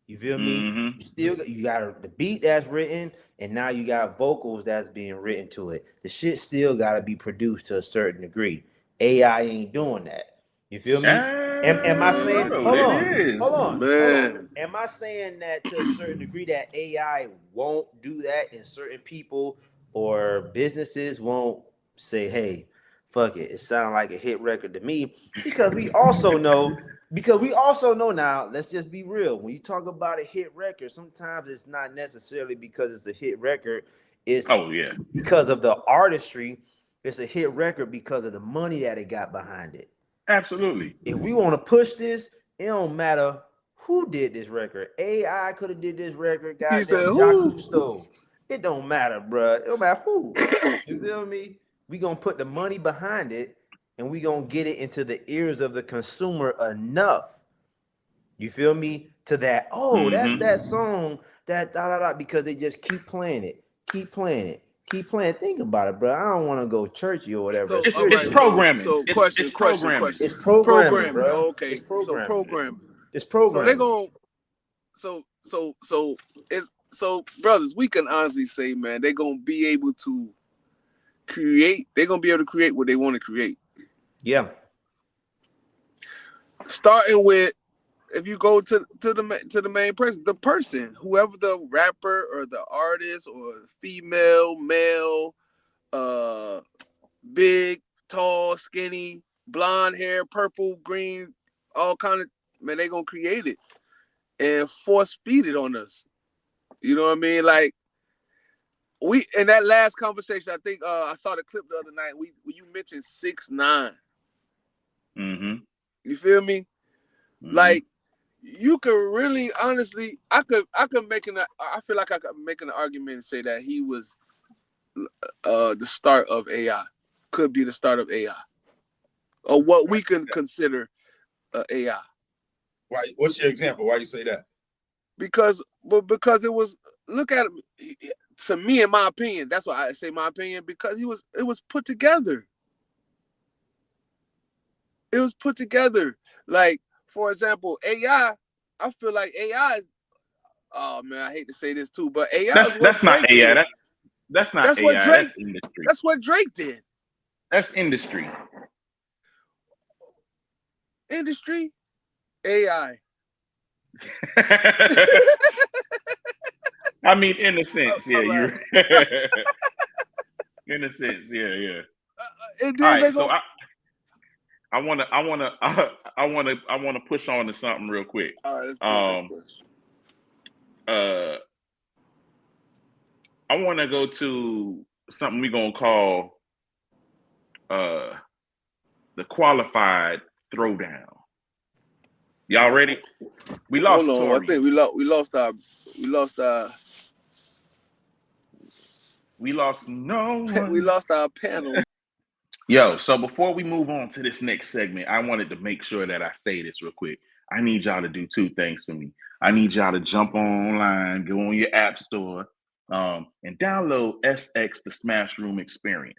C: You feel me?
A: Mm-hmm.
C: You got the beat that's written, and now you got vocals that's being written to it. The shit still got to be produced to a certain degree. AI ain't doing that. You feel me? Am I saying? Hold on. Am I saying that to a certain degree that AI won't do that, and certain people or businesses won't say, "Hey, fuck it, it sounds like a hit record to me," because we also know. Because we also know now, let's just be real. When you talk about a hit record, sometimes it's not necessarily because it's a hit record. It's because of the artistry. It's a hit record because of the money that it got behind it.
A: Absolutely.
C: If we want to push this, it don't matter who did this record. AI could have did this record. Goddamn, Yaku stole. It don't matter, bro. It don't matter who. You feel me? We gonna put the money behind it, and we gonna get it into the ears of the consumer enough. You feel me? To that, that's that song, that because they just keep playing it. Think about it, bro. I don't want to go churchy or whatever.
A: It's programming.
D: Question.
C: It's programming, bro.
D: Okay.
C: It's programming.
D: Programming.
C: It's programming.
D: So brothers, we can honestly say, man, they're gonna be able to create. They're gonna be able to create what they want to create.
C: Yeah.
D: Starting with, if you go to the main person, the person, whoever the rapper or the artist or female, male, big, tall, skinny, blonde hair, purple, green, all kind of, man, they gonna create it and force feed it on us. You know what I mean? Like, we in that last conversation, I think I saw the clip the other night. When you mentioned 6ix9ine. You feel me? Like, you could really, honestly, I feel like I could make an argument and say that he was the start of AI. Could be the start of AI, or what we can consider AI.
B: Why? What's your example? Why you say that?
D: Because it was, look at it, to me, in my opinion, that's why I say my opinion, because it was put together. It was put together. Like, for example, AI, I feel like AI is, oh man, I hate to say this too, but AI is what Drake did.
A: That's not
D: that's
A: AI.
D: What Drake,
A: that's industry.
D: That's what Drake did.
A: That's industry.
D: Industry, AI.
A: I mean, in a sense, yeah, you're. In a sense, yeah.
D: And then
A: all right, so I want to push on to something real quick.
D: All right, let's push.
A: I want to go to something we're gonna call the qualified throwdown. Y'all ready? We lost.
D: Hold on,
A: Tori.
D: I think we lost
A: no one.
D: We lost our panel.
A: Yo, so before we move on to this next segment, I wanted to make sure that I say this real quick. I need y'all to do two things for me. I need y'all to jump online, go on your app store, and download SX the Smash Room Experience.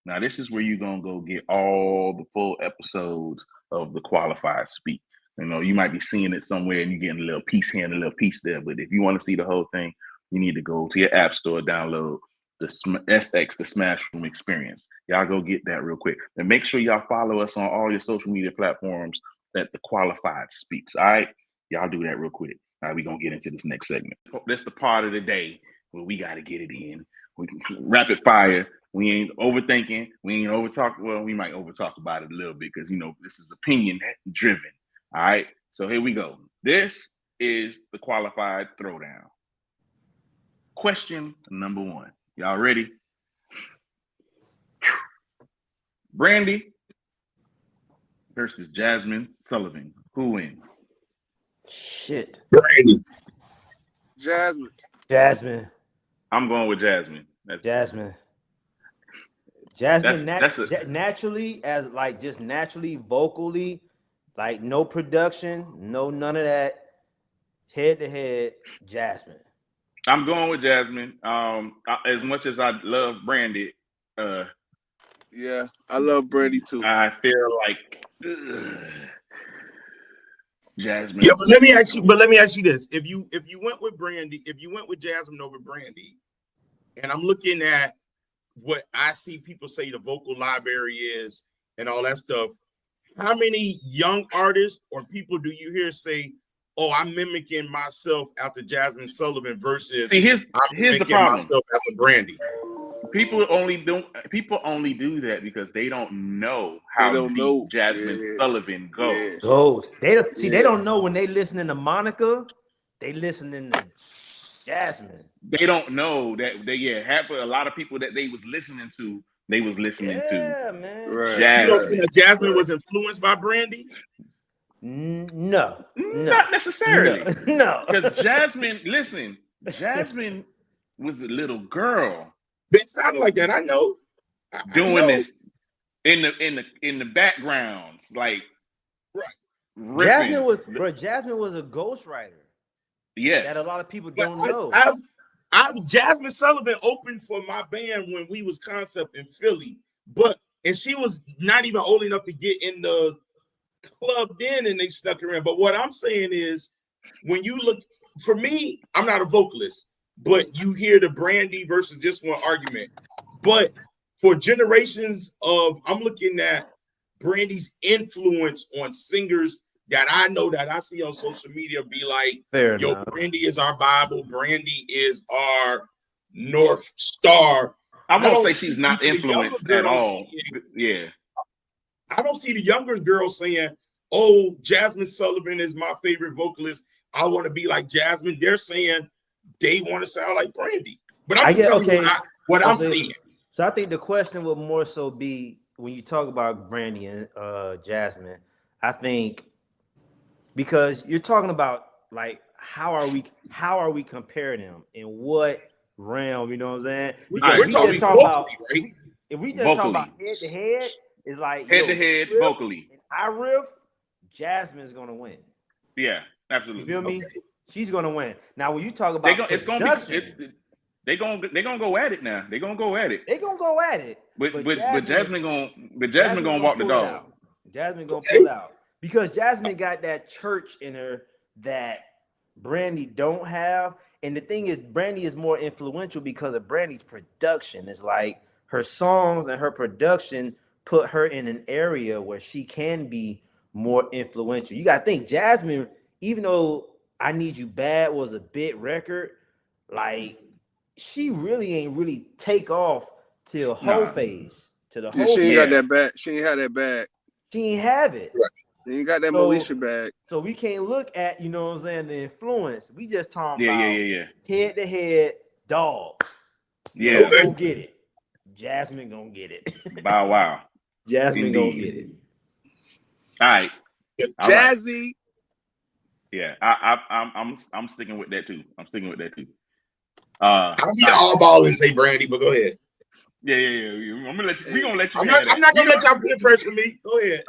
A: Now, this is where you're gonna go get all the full episodes of the Qualified Speak. You know, you might be seeing it somewhere and you're getting a little piece here and a little piece there. But if you want to see the whole thing, you need to go to your app store, download the SX, the Smash Room Experience. Y'all go get that real quick. And make sure y'all follow us on all your social media platforms that the Qualified Speaks. All right? Y'all do that real quick. All right, we're going to get into this next segment. That's the part of the day where we got to get it in. We can rapid fire. We ain't overthinking. We ain't over talk. Well, we might over talk about it a little bit because, you know, this is opinion driven. All right? So here we go. This is the Qualified Throwdown. Question number 1. Y'all ready? Brandy versus Jasmine Sullivan. Who wins?
C: Shit.
B: Brandy.
C: Jasmine.
A: I'm going with Jasmine.
C: Jasmine naturally, as like just naturally vocally, like no production, no none of that. Head to head, Jasmine.
A: I'm going with Jasmine. As much as I love Brandy,
D: Yeah, I love Brandy too.
A: I feel like Jasmine.
B: Yeah, but let me ask you this: if you went with Brandy, if you went with Jasmine over Brandy, and I'm looking at what I see people say the vocal library is and all that stuff, how many young artists or people do you hear say, "Oh, I'm mimicking myself after Jasmine Sullivan" versus
A: here's the problem.
B: Myself after Brandy?
A: People only do that because they don't know how deep Jasmine Sullivan goes.
C: They don't see. They don't know when they listening to Monica. They listening to Jasmine.
A: They don't know that a lot of people that they was listening to. They was listening to
C: man.
D: Right.
A: Jasmine.
B: You don't think that Jasmine was influenced by Brandy?
C: No,
A: not necessarily.
C: No,
A: because Jasmine was a little girl.
B: It sounded like that. I know.
A: Doing this in the backgrounds, like
C: right. Jasmine was a ghostwriter.
A: Yes,
C: that a lot of people don't know.
B: Jasmine Sullivan opened for my band when we was Concept in Philly, and she was not even old enough to get in the club then, and they stuck her in. But what I'm saying is, when you look, for me, I'm not a vocalist, but you hear the Brandy versus this one argument. But for generations I'm looking at Brandy's influence on singers that I know that I see on social media be like, yo, Brandy is our Bible. Brandy is our North Star.
A: I won't say she's not influenced at all. Yeah.
B: I don't see the younger girls saying, oh, Jasmine Sullivan is my favorite vocalist. I want to be like Jasmine. They're saying they want to sound like Brandy. But I'm just telling you what I'm seeing.
C: So I think the question would more so be when you talk about Brandy and Jasmine, I think because you're talking about like how are we comparing them in what realm, you know what I'm saying? Because
B: we're talking about right?
C: If we just talk about head to head, it's like
A: head to head vocally.
C: I riff, Jasmine's gonna win.
A: Yeah, absolutely.
C: You feel me? She's gonna win. Now when you talk about
A: they're gonna go at it now. They're gonna go at it. But Jasmine gonna walk the dog.
C: Jasmine gonna pull out because Jasmine got that church in her that Brandy don't have. And the thing is, Brandy is more influential because of Brandy's production. It's like her songs and her production put her in an area where she can be more influential. You gotta think, Jasmine, even though I Need You Bad was a big record, like she really ain't really take off till whole phase. To the whole
D: she ain't got that bag. She ain't had that bag.
C: She ain't have it.
D: Right. She ain't got that militia bag.
C: So we can't look at, you know what I'm saying, the influence. We just talking about head to head dog.
A: Yeah.
C: Gonna get it. Jasmine gonna get it.
A: Bow wow.
C: Jasmine gonna get it.
A: All right.
D: Jazzy.
A: Yeah, I'm sticking with that too.
B: I'll be all ball and say Brandy, but go ahead.
A: Yeah. I'm gonna let you. We gonna let you.
B: I'm not gonna let y'all peer pressure me. Go ahead.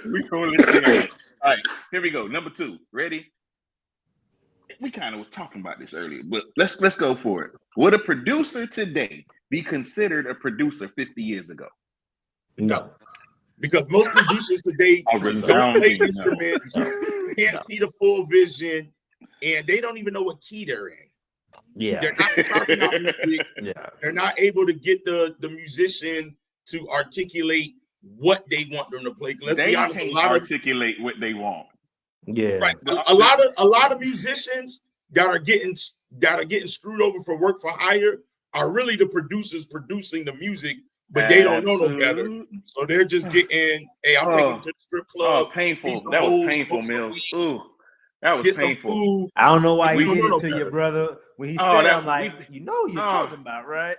A: We gonna let you have it. All right, here we go. Number 2. Ready? We kind of was talking about this earlier, but let's go for it. Would a producer today be considered a producer 50 years ago?
B: No, because most producers today
A: A
B: don't
A: resounding
B: play
A: no.
B: instruments, can't see the full vision, and they don't even know what key they're in.
C: Yeah.
B: They're not charting out music.
C: Yeah.
B: They're not able to get the musician to articulate what they want them to play. Let's be honest,
A: can't articulate what they want.
C: Yeah.
B: Right. A lot of musicians that are getting screwed over for work for hire are really the producers producing the music, but they don't know no better. So they're just getting, hey, I'm taking to the strip club.
A: Painful. That was painful, Mills. Ooh, that was painful.
C: I don't know why he
B: don't
C: did
B: know
C: it to
B: better.
C: you, brother. When he said, I'm like, you know what you're talking about, right?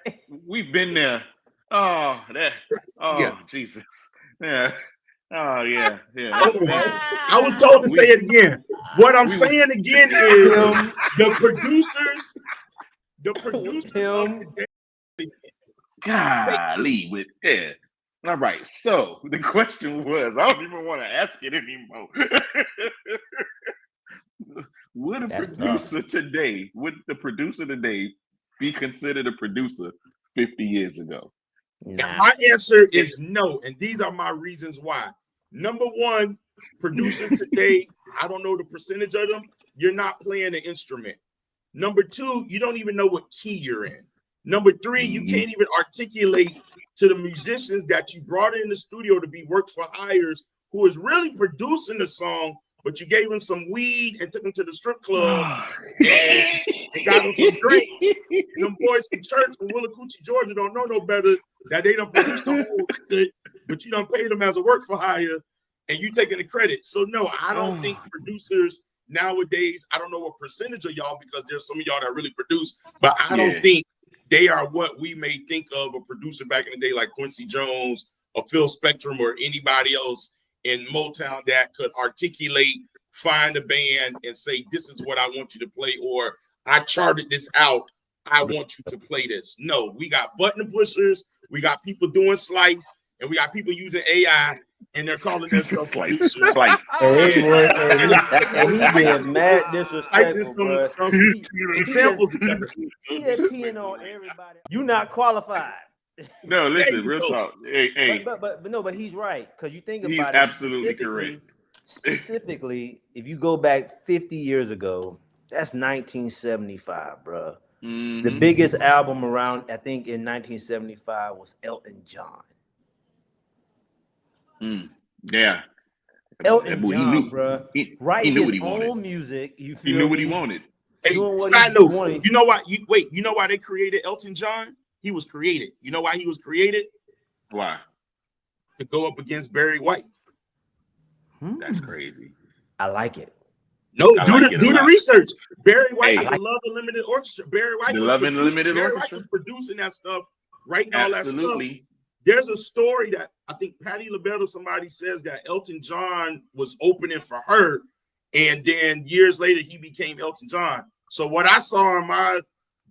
A: We've been there. Jesus. Yeah. Oh, yeah.
B: I was told to say it again. What I'm saying again is the producers of the day.
A: Golly, with All right. So the question was, I don't even want to ask it anymore. Would the producer today be considered a producer 50 years ago?
B: Nah. My answer is no, and these are my reasons why. Number one, producers today, I don't know the percentage of them, you're not playing an instrument. Number two, you don't even know what key you're in. Number three, you can't even articulate to the musicians that you brought in the studio to be work for hires who is really producing the song, but you gave them some weed and took them to the strip club and got them some drinks. And them boys from church from Willacoochee, Georgia don't know no better that they don't produce the whole record, but you don't pay them as a work for hire and you taking the credit. So no, I don't think producers nowadays, I don't know what percentage of y'all, because there's some of y'all that really produce, but I don't think they are what we may think of a producer back in the day, like Quincy Jones or Phil Spectrum or anybody else in Motown that could articulate, find a band and say, this is what I want you to play, or I charted this out, I want you to play this. No, we got button pushers, we got people doing slice, and we got people using AI, and they're calling themselves producers.
C: And he being mad disrespectful, bro.
B: Examples together.
C: He had peeing on everybody. You not qualified.
A: No, listen, real talk. Hey.
C: But he's right, because you think about
A: he's
C: it.
A: Absolutely correct.
C: Specifically, if you go back 50 years ago, that's 1975, bro. The biggest album around, I think, in 1975 was Elton John.
A: Yeah.
C: Elton John, bro.
A: He knew what he wanted.
C: Own music. You feel
A: he knew what he wanted.
B: Hey, side note, you know what? You know why they created Elton John? He was created. You know why he was created?
A: Why?
B: To go up against Barry White.
A: That's crazy.
C: I like it.
B: No, do the research. Barry White, the Love Unlimited Orchestra. Barry White was producing that stuff, writing all that stuff. There's a story that I think Patti LaBelle or somebody says that Elton John was opening for her, and then years later he became Elton John. So what I saw in my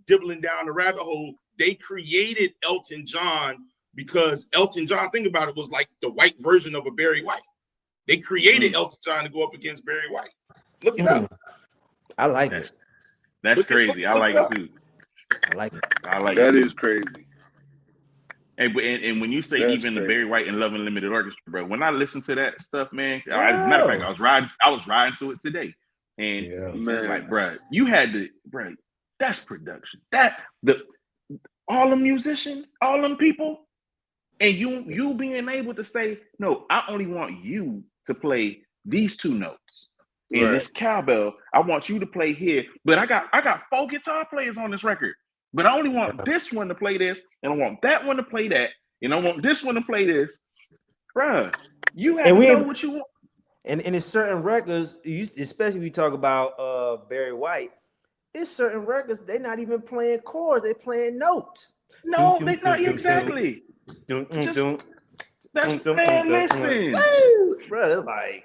B: dibbling down the rabbit hole, they created Elton John because Elton John, think about it, was like the white version of a Barry White. They created Elton John to go up against Barry White. Look it up.
C: I like it.
A: That's crazy. I like it too.
C: I like it.
D: That is crazy.
A: And when you say that's even crazy. The Barry White and Love Unlimited Orchestra, bro, when I listen to that stuff, man, as a matter of fact, I was riding to it today, and like, bro, you had to, bro, that's production. All them musicians, all them people, and you being able to say, no, I only want you to play these two notes. And this cowbell, I want you to play here, but I got 4 guitar players on this record. But I only want this one to play this, and I want that one to play that, and I want this one to play this. Bruh, you have to know what you want.
C: And in certain records, especially if you talk about Barry White, it's certain records, they're not even playing chords, they're playing notes.
A: No, they're not exactly.
C: Listen.
A: Bruh,
C: it's like,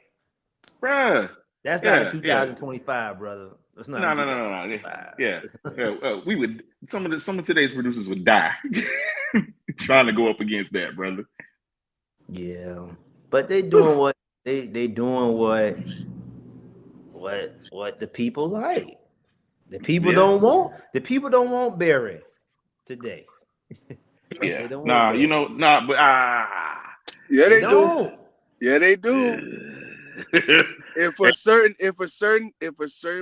A: bruh.
C: That's not in 2025, brother. Let's not
A: No.
C: do that.
A: Yeah. We would some of today's producers would die trying to go up against that, brother.
C: Yeah, but they doing what they doing what the people like. The people don't want Barry today.
A: Yeah.
C: They don't want
A: Nah,
C: Barry.
A: but
D: Yeah,
C: They
D: they do.
C: don't.
D: Yeah, they do. If a certain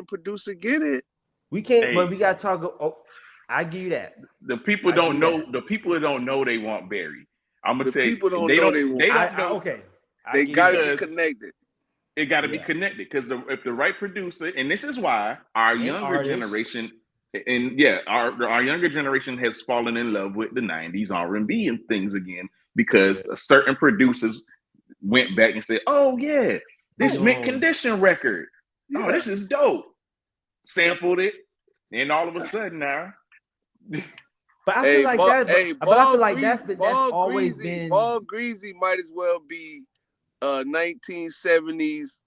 D: producer get it,
C: We can't,
A: Hey,
C: but we gotta talk. Oh, I give you that.
A: the people
C: I give
A: don't
C: you
A: know.
C: that.
A: The people that don't know they want Barry. I'm gonna
D: the
A: tell you,
D: people don't
A: they
D: know
A: don't.
D: they want.
A: They don't know.
C: Okay. I
D: They
C: give you
D: gotta be
C: that.
A: Because
D: connected.
A: it got to be
C: Yeah.
A: connected. Because if the right producer, and this is why our
C: And
A: younger
C: artists.
A: generation, and yeah, our younger generation has fallen in love with the '90s R&B and things again because certain producers went back and said, "Oh yeah, this mint condition record. Oh,
D: Yeah.
A: this is dope." Sampled it, and all of a sudden now.
C: But I feel like that. But I feel like that's always been.
D: Ball Greasy might as well be 1970s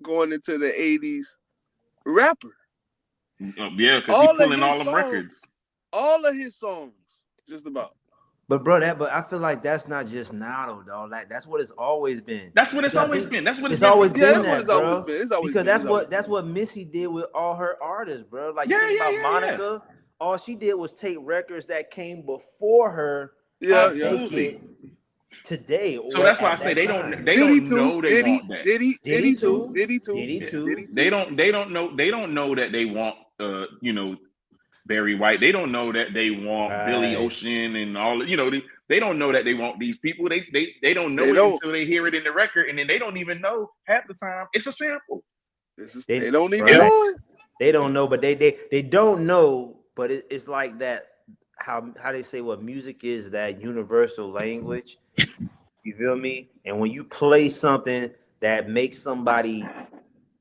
D: going into the 80s rapper.
A: Yeah, because he's pulling all them records.
D: All of his songs, just about.
C: But bro, but I feel like that's not just now though, dog. Like that's what it's always been.
A: That's what it's always been. That's what
C: it's always been.
D: That's what it's always been. It's always
C: because
D: been.
C: that's what Missy did with all her artists, bro. Like you
A: Yeah,
C: think about
A: yeah,
C: Monica, all she did was take records that came before her.
D: Yeah,
C: make it today.
A: So that's why I say they don't know they want that.
C: Did he too?
A: They don't know that they want Barry White. They don't know that they want Billy Ocean and all. They don't know that they want these people. They don't know it until they hear it in the record, and then they don't even know half the time it's a sample.
D: They don't even know.
C: They don't know, but they don't know. But it's like that. How they say what music is, that universal language. You feel me? And when you play something that makes somebody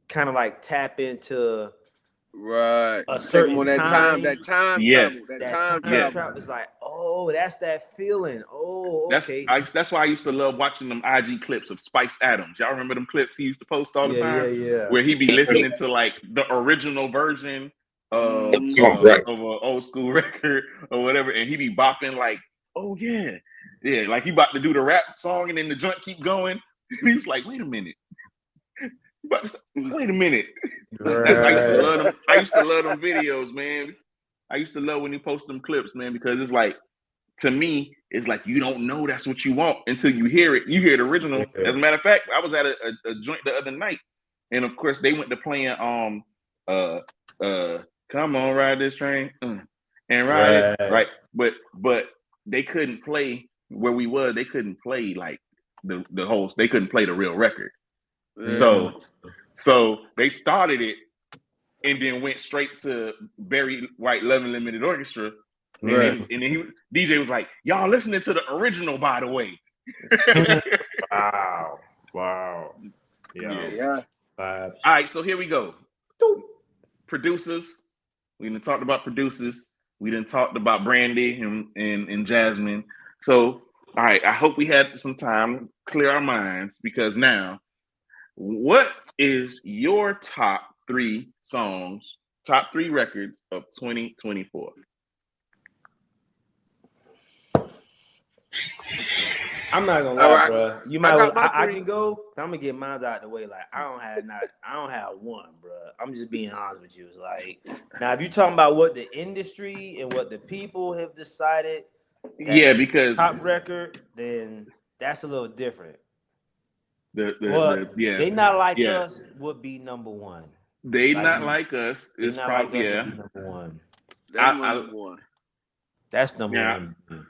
C: kind of like tap into a certain time,
D: that time
C: travel is like, oh, that's that feeling. Oh, okay.
A: That's why I used to love watching them IG clips of Spice Adams. Y'all remember them clips he used to post all the time?
C: Yeah.
A: Where he be listening to like the original version of an old school record or whatever, and he be bopping like, oh yeah, like he about to do the rap song, and then the joint keep going. He was like, wait a minute. Wait a minute. I used to love them videos, man. I used to love when you post them clips, man, because it's like, to me, it's like you don't know that's what you want until you hear it. You hear the original. As a matter of fact, I was at a joint the other night, and of course they went to playing Come On Ride This Train and ride it. Right. But they couldn't play where we were, they couldn't play like the whole, they couldn't play the real record. So they started it and then went straight to Barry White Love Unlimited Orchestra. And then DJ was like, y'all listening to the original, by the way.
C: Wow.
D: Yeah.
A: All right, so here we go. Producers. We done talked about producers. We done talked about Brandy and Jasmine. So, all right, I hope we had some time to clear our minds, because now, what is your top 3 songs, top 3 records of 2024?
C: I'm not gonna lie, bro. You might. I can go. I'm gonna get mine out the way. Like I don't have one, bro. I'm just being honest with you. It's like, now, if you talking about what the industry and what the people have decided,
A: because
C: top record, then that's a little different. They Not Like Us would be number 1.
A: They Not Like Us is probably
C: number 1.
D: That's number 1.
C: That's number 1.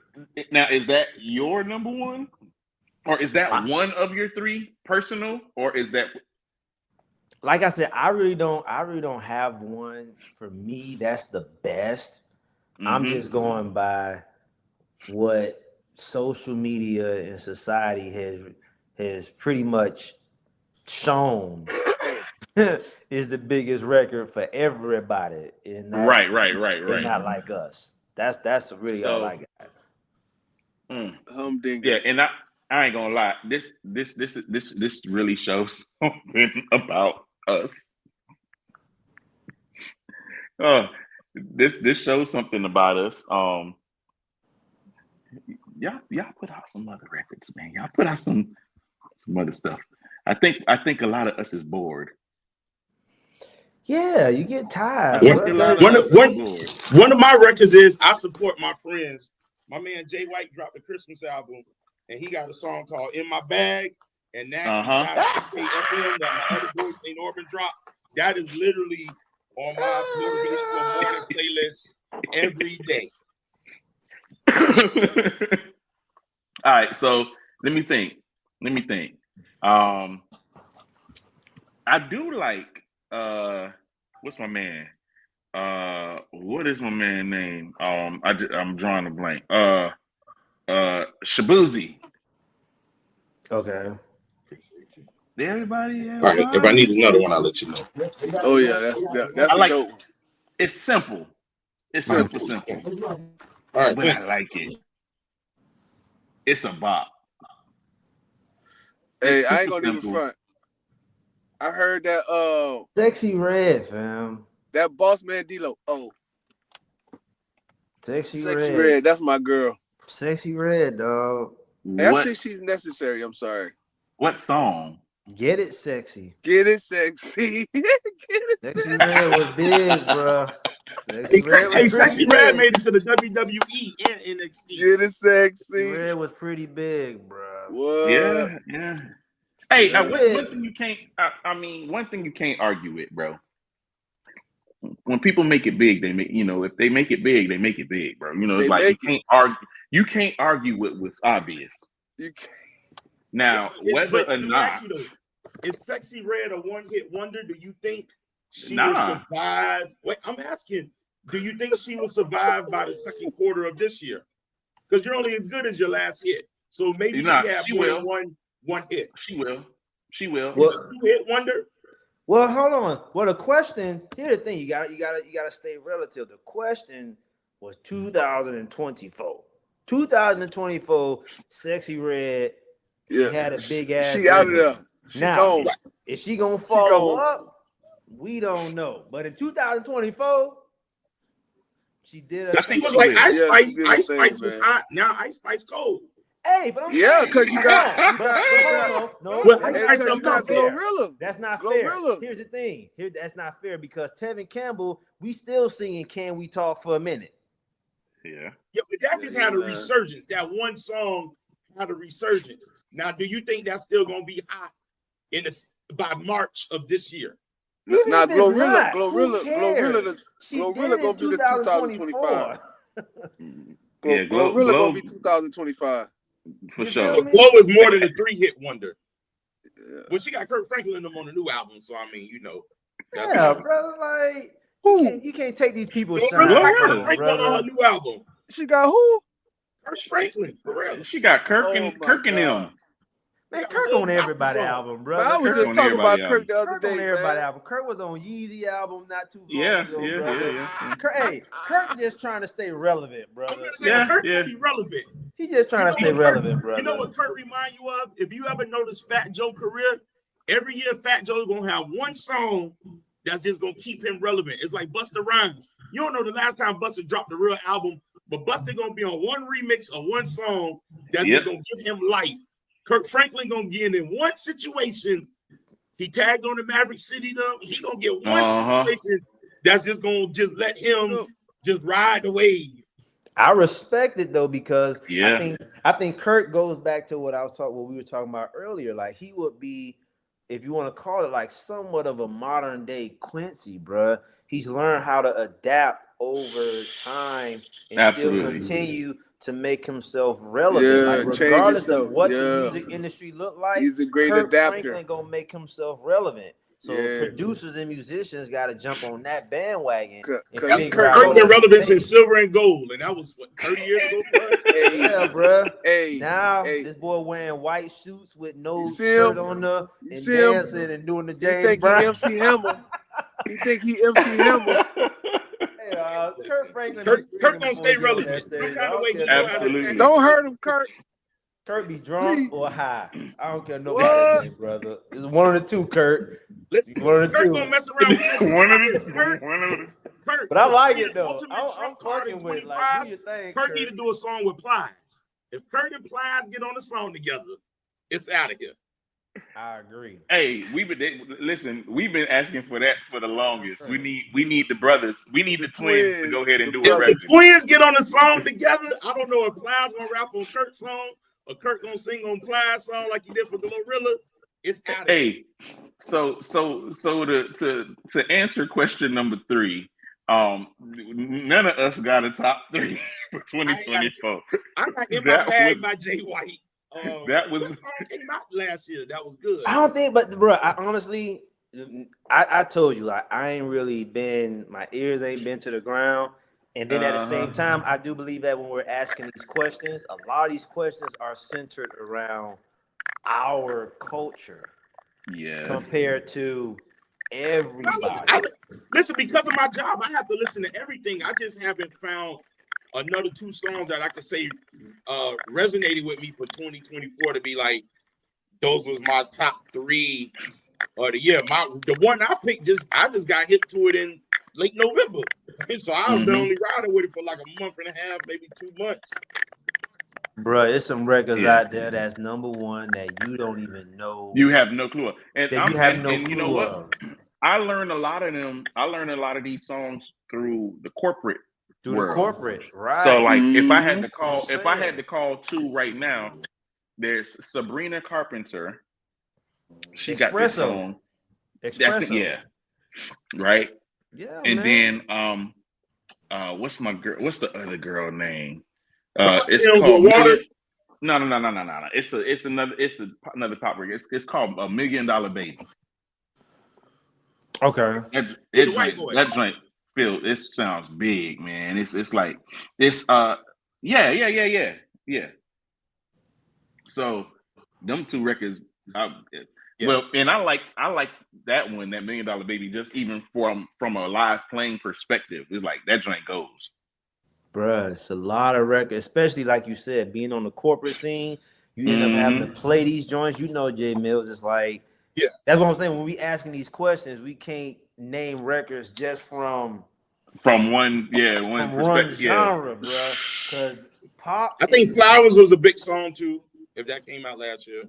A: Now, is that your number 1, or is that one of your 3 personal, or is that?
C: Like I said, I really don't have one for me that's the best. I'm just going by what social media and society has pretty much shown is the biggest record for everybody. And that's,
A: right.
C: They're Not Like Us. That's really all I got.
D: Humdinger.
A: Yeah, and I ain't gonna lie. This really shows something about us. This shows something about us. Y'all put out some other records, man. Y'all put out some other stuff. I think a lot of us is bored.
C: Yeah, you get tired.
A: I think a lot of us is bored.
B: One of my records is I Support My Friends. My man Jay White dropped a Christmas album, and he got a song called In My Bag. And that besides FM that my other boy St. Orban dropped, that is literally on my motivational morning playlist every day.
A: All right, so let me think. I do like what's my man? What is my man name? I'm drawing a blank. Shabuzi.
C: Okay.
A: Everybody.
B: All right, if I need another one, I'll let you know.
D: Oh yeah, that's
A: I like
D: dope.
A: It's simple. It's simple.
B: All right,
A: but I like it. It's a bop.
D: Hey,
A: It's
D: I ain't
A: super
D: gonna even
A: simple.
D: front. I heard that
C: Sexy Red, fam.
D: that Boss Man D-Lo. Oh,
C: Sexy
D: Sexy
C: Red.
D: Red, that's my girl.
C: Sexy Red, dog.
D: Hey, I think she's necessary. I'm sorry.
A: What song?
C: Get it sexy.
D: Get it sexy. Get it.
C: Sexy Red was big, bro.
B: Sexy Red made it to the WWE and NXT.
D: Get it sexy.
C: Sexy Red was pretty big, bro.
D: What?
A: Yeah. Hey, one thing you can't. One thing you can't argue with, bro. When people make it big, they make. If they make it big, they make it big, bro. It's like you can't argue. You can't argue with what's obvious.
D: You can't.
A: Now, whether or not
B: is Sexy Red a one-hit wonder? Do you think she
A: Nah.
B: will survive? Wait, I'm asking. Do you think she will survive by the second quarter of this year? Because you're only as good as your last hit. So maybe she more than one hit.
A: She will.
C: Well,
B: She's a two-hit wonder.
C: Well, hold on. Well, the question, here's the thing, you gotta stay relative. The question was 2024. 2024, Sexy Red, she had a big ass.
D: She out of there.
C: Now, is she gonna follow up? We don't know. But in 2024, she did.
B: She was like Ice Spice. Ice Spice was hot. Now Ice Spice cold.
C: Hey, but I'm
D: because you got
C: Glorilla. That's not fair. Here's the thing. That's not fair because Tevin Campbell, we still singing "Can We Talk for a Minute."
A: Yeah,
B: but that just had a resurgence. That one song had a resurgence. Now, do you think that's still gonna be hot by March of this year?
D: Now, Glorilla gonna be the 2025. Glorilla gonna be 2025.
A: For sure.
B: Glow is more than a 3-hit wonder. Yeah. Well, she got Kirk Franklin on the new album, so I mean,
C: That's brother, like you can't take these people.
B: Kirk Franklin on her new album.
D: She got who?
B: Kirk Franklin, for real.
A: She got Kirk and them.
C: Man, Kirk on everybody's album, bro.
D: I was just talking about Kirk the other day.
C: On everybody's album. Kirk was on Yeezy album not too long ago, brother. Yeah. Kirk just trying to stay relevant, brother.
B: Kirk be relevant.
C: He just trying to stay relevant, brother.
B: You know what Kirk remind you of? If you ever notice Fat Joe's career, every year Fat Joe's gonna have one song that's just gonna keep him relevant. It's like Busta Rhymes. You don't know the last time Busta dropped a real album, but Busta gonna be on one remix of one song that's just gonna give him life. Kirk Franklin gonna get in one situation. He tagged on the Maverick City though. He gonna get one situation that's just gonna let him just ride the wave.
C: I respect it though because I think Kirk goes back to what we were talking about earlier. Like he would be, if you want to call it, like somewhat of a modern day Quincy, bruh. He's learned how to adapt over time and still continue to make himself relevant, like regardless of what the music industry look like.
D: He's a great
C: Kirk
D: adapter.
C: Franklin gonna make himself relevant. So producers and musicians got to jump on that bandwagon.
B: That's Kirk been relevant since Silver and Gold, and that was what 30 years ago for us.
C: Yeah, bro. This boy wearing white suits with no shirt on and dancing and doing the James Brown.
D: He MC Hammer. He think he MC Hammer.
C: Kirk Franklin.
B: Kirk gonna stay relevant.
A: Absolutely.
D: Don't hurt him, Kirk.
C: Kirk be drunk or high. I don't care nobody, brother. It's one of the two, Kirk.
B: Listen,
C: one of the
B: Kirk
C: two.
B: gonna mess around with
A: one of the
B: Kurt,
C: But I like
B: the
C: it though.
B: ultimate
C: I'm
B: trump card in
C: fucking with it.
B: 25.
C: Like, do your thing,
B: Kurt
C: Kurt.
B: need to do a song with Plies. If Kurt and Plies get on the song together, it's out of here.
C: I agree.
A: Hey, we've been asking for that for the longest. We need the brothers. We need the twins to go ahead and do a
B: If
A: record.
B: the twins get on the song together, I don't know if Plies gonna rap on Kurt's song or Kurt gonna sing on Plies' song like he did for Glorilla. It's out of here.
A: Hey, so to answer question number 3, none of us got a top 3 for 2024.
B: I got In My Bag by Jay White.
A: That was
B: song came out last year. That was good.
C: I don't think, but bro, I honestly, I told you, like, I ain't really been, my ears ain't been to the ground. And then at the same time, I do believe that when we're asking these questions, a lot of these questions are centered around our culture.
A: Yeah.
C: Compared to everybody.
B: Listen, because of my job, I have to listen to everything. I just haven't found another 2 songs that I could say resonated with me for 2024 to be like, those was my top 3 of the year. The one I picked, I just got hit to it in late November. So I've been only riding with it for like a month and a half, maybe 2 months.
C: Bro, there's some records out there that's number 1 that you don't even know.
A: You have no clue. And
C: you have no clue.
A: You know what? I learned a lot of them. I learned a lot of these songs through the corporate world.
C: The corporate, right?
A: So like, if I had to call 2 right now, there's Sabrina Carpenter. She got this song.
C: Espresso.
A: Yeah. Right.
C: Yeah.
A: And
C: man.
A: then what's the other girl name?
B: It's called Water.
A: No. It's another pop record. It's called $1 Million Baby.
C: Okay.
A: That joint, Phil, it sounds big, man. It's like it's yeah. So them 2 records, well, and I like that one, that $1 Million Baby, just even from a live playing perspective. It's like that joint goes.
C: Bruh, it's a lot of records, especially like you said, being on the corporate scene, you end up having to play these joints. You know, Jay Mills is like, that's what I'm saying. When we asking these questions, we can't name records just from
A: one
C: genre, bro. Because pop.
B: I think Flowers was a big song too. If that came out last year,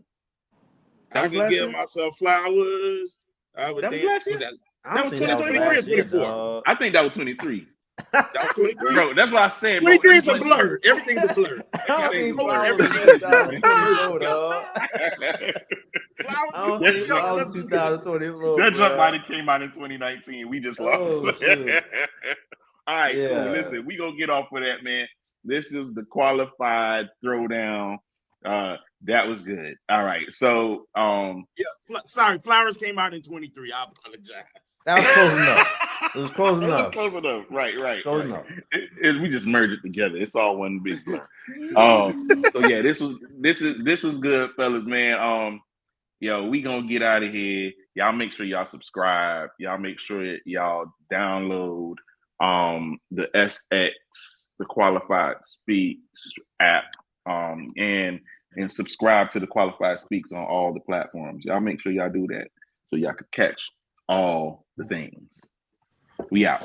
B: I can give myself flowers. I would dance.
A: That was 2023 or 24. I think that was 23.
B: That was 23.
A: Bro, that's what I said.
B: 23 is a blur. Everything's a blur.
C: Everything's Flowers 2024.
A: That jump might have came out in 2019. We just lost. All right, cool. Listen, we gonna get off of that, man. This is the Qualified Throwdown. That was good. All right, so
B: sorry, Flowers came out in 23. I apologize.
C: That was close enough. It was close enough.
A: Close enough. Right.
C: Close enough.
A: We just merged it together. It's all one big blur. So yeah, this was good, fellas, man. Yo, we gonna get out of here. Y'all make sure y'all subscribe. Y'all make sure y'all download the SX, the Qualified Speak app, and subscribe to the Qualified Speaks on all the platforms. Y'all make sure y'all do that so y'all can catch all the things. We out.